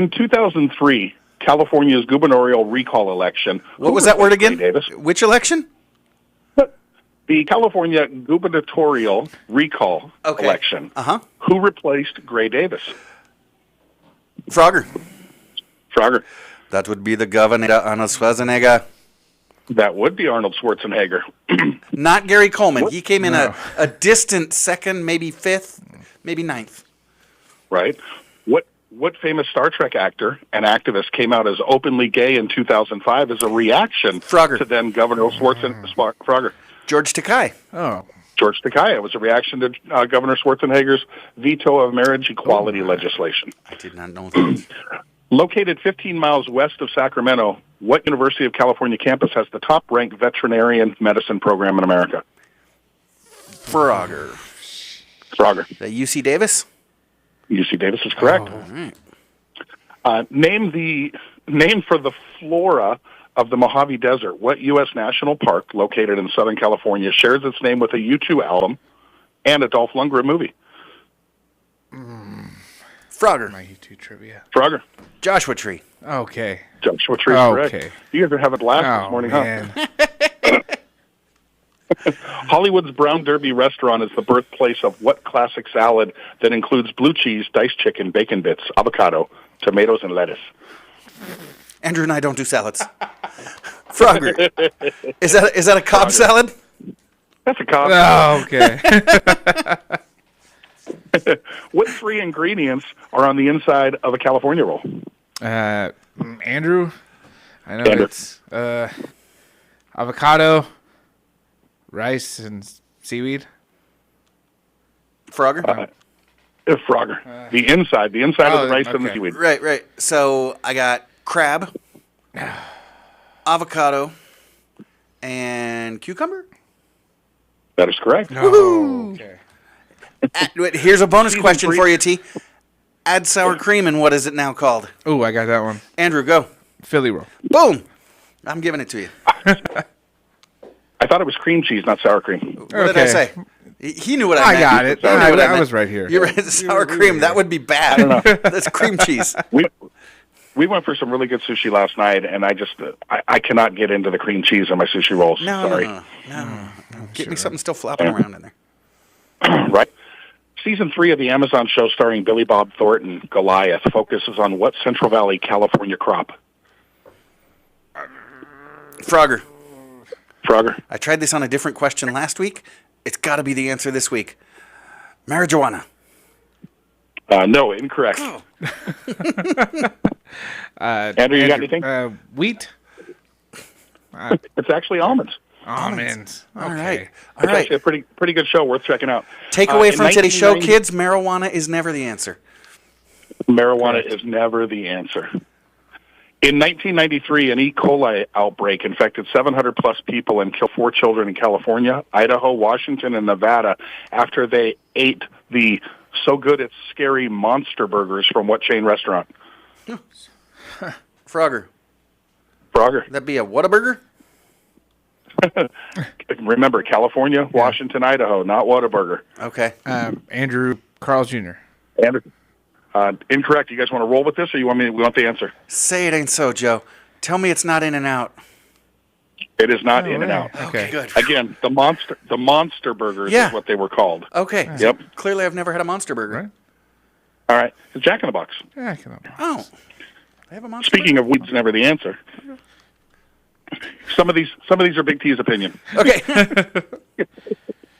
G: 2003, California's gubernatorial recall election.
A: What was that word again?
G: Davis?
A: Which election?
G: The California gubernatorial recall election.
A: Uh-huh.
G: Who replaced Gray Davis?
A: Frogger.
G: Frogger.
A: That would be the governor, Arnold Schwarzenegger.
G: That would be Arnold Schwarzenegger.
A: Not Gary Coleman. He came in a distant second, maybe fifth, maybe ninth.
G: Right. What famous Star Trek actor and activist came out as openly gay in 2005 as a reaction to then Governor Frogger?
A: George Takei.
H: Oh.
G: George Takei. It was a reaction to Governor Schwarzenegger's veto of marriage equality legislation.
A: I did not know that.
G: Located 15 miles west of Sacramento, what University of California campus has the top-ranked veterinarian medicine program in America?
A: Frogger.
G: Frogger.
A: Is that UC Davis?
G: UC Davis is correct.
A: Oh, all right.
G: Name for the flora of the Mojave Desert. What U.S. national park located in Southern California shares its name with a U2 album and a Dolph Lundgren movie?
A: Frogger.
H: My YouTube trivia.
G: Frogger.
A: Joshua Tree.
H: Okay.
G: Joshua Tree is correct. You guys are having a blast this morning,
H: man.
G: huh? Hollywood's Brown Derby restaurant is the birthplace of what classic salad that includes blue cheese, diced chicken, bacon bits, avocado, tomatoes, and lettuce?
A: Andrew and I don't do salads. Frogger. Is that a Cobb salad?
G: That's a Cobb.
H: Oh, okay.
G: What 3 ingredients are on the inside of a California roll?
H: Andrew, I know
G: Andrew.
H: it's avocado, rice, and seaweed.
A: Frogger?
G: Frogger. The inside of the rice and the seaweed.
A: Right. So I got crab, avocado, and cucumber.
G: That is correct.
H: Oh, okay.
A: Here's a bonus
G: Season
A: question
G: 3.
A: for you, T. Add sour cream, and what is it now called?
H: Oh, I got that one.
A: Andrew, go.
H: Philly roll.
A: Boom. I'm giving it to you.
G: I thought it was cream cheese, not sour cream.
A: What did I
H: Okay.
A: say? He knew what I
H: I
A: meant.
H: got it.
A: He knew what
H: I
A: meant.
H: was right here.
A: You're right. Sour cream. That would be bad. That's cream cheese.
G: We went for some really good sushi last night, and I cannot get into the cream cheese on my sushi rolls.
A: No,
G: Sorry.
A: no. Get me something still flopping around in there.
G: Right. Season 3 of the Amazon show starring Billy Bob Thornton, Goliath, focuses on what Central Valley, California crop?
A: Frogger.
G: Frogger?
A: I tried this on a different question last week. It's got to be the answer this week. Marijuana.
G: No, incorrect.
A: Oh.
G: Andrew, you got anything?
H: Wheat.
G: It's actually almonds.
H: Almonds.
A: All
H: Okay.
A: right. All
G: It's
A: right.
G: actually a pretty good show, worth checking out.
A: Takeaway
G: In
A: from today's show,
G: 1990
A: kids, marijuana is never the answer.
G: Marijuana is never the answer. In 1993, an E. coli outbreak infected 700-plus people and killed 4 children in California, Idaho, Washington, and Nevada after they ate the so good it's scary monster burgers from what chain restaurant?
A: Frogger.
G: Frogger.
A: That'd be a Whataburger?
G: Remember, California, Washington, Idaho, not Whataburger.
A: Okay.
H: Andrew Carl's Jr.
G: Andrew, incorrect. You guys want to roll with this, or we want the answer?
A: Say it ain't so, Joe. Tell me it's not In and Out.
G: It is not In and Out.
H: Okay.
A: Good.
G: Again, the monster burgers
A: Yeah.
G: is what they were called.
A: Okay.
G: Yep.
A: Clearly, I've never had a Monster Burger.
H: Right.
G: All right, it's Jack in the Box.
H: Yeah, I can.
A: Oh. They have a Monster
G: Speaking of weed's never the answer. Some of these are Big T's opinion.
A: Burger? Okay.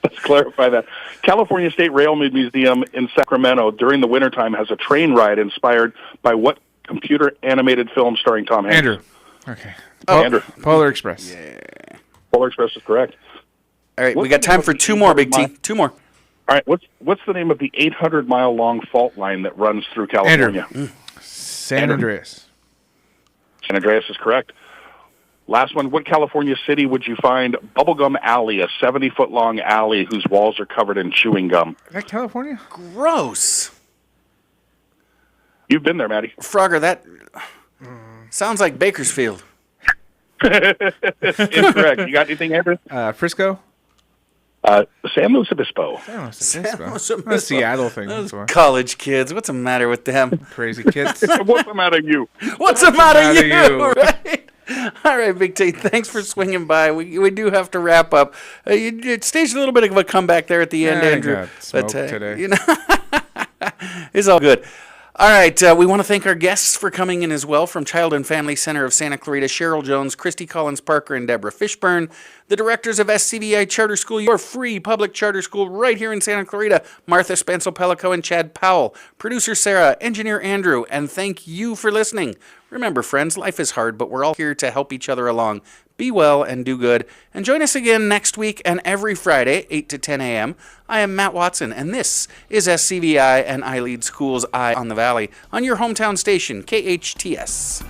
G: Let's clarify that. California State Railway Museum in Sacramento during the wintertime has a train ride inspired by what computer animated film starring Tom Hanks?
H: Andrew. Okay.
G: Andrew.
H: Polar Express.
G: Polar Express is correct.
A: All right. We
G: What's
A: got
G: the
A: time
G: name
A: for
G: of the
A: 2 more, Big T.
G: 800
A: 2 more.
G: All right, what's the name of the 800-mile-long fault line that runs through California?
H: San
G: Andrew.
H: Andreas.
G: San Andreas is correct. Last one, what California city would you find Bubblegum Alley, a 70-foot-long alley whose walls are covered in chewing gum?
H: Is that California?
A: Gross.
G: You've been there, Maddie.
A: Frogger, that sounds like Bakersfield.
G: Incorrect. You got anything, Andrew?
H: Frisco?
G: San Luis Obispo.
H: San
A: Luis
H: That's
A: Obispo.
H: a Seattle thing.
A: Those
H: That's why.
A: college kids. What's the matter with them?
H: Crazy kids.
G: What's the matter, you?
A: What's the matter
H: matter
A: you?
H: you?
A: Right? All right, Big T, thanks for swinging by. We do have to wrap up. You staged a little bit of a comeback there at the end,
H: Yeah, I
A: Andrew.
H: got smoked today.
A: You know, it's all good. All right, we want to thank our guests for coming in as well from Child and Family Center of Santa Clarita, Cheryl Jones, Christy Collins Parker, and Deborah Fishburne, the directors of SCVI Charter School, your free public charter school right here in Santa Clarita, Martha Spancel-Pellico and Chad Powell, producer Sarah, engineer Andrew, and thank you for listening. Remember, friends, life is hard, but we're all here to help each other along. Be well and do good. And join us again next week and every Friday, 8 to 10 a.m. I am Matt Watson, and this is SCVI and I Lead Schools Eye on the Valley on your hometown station, KHTS.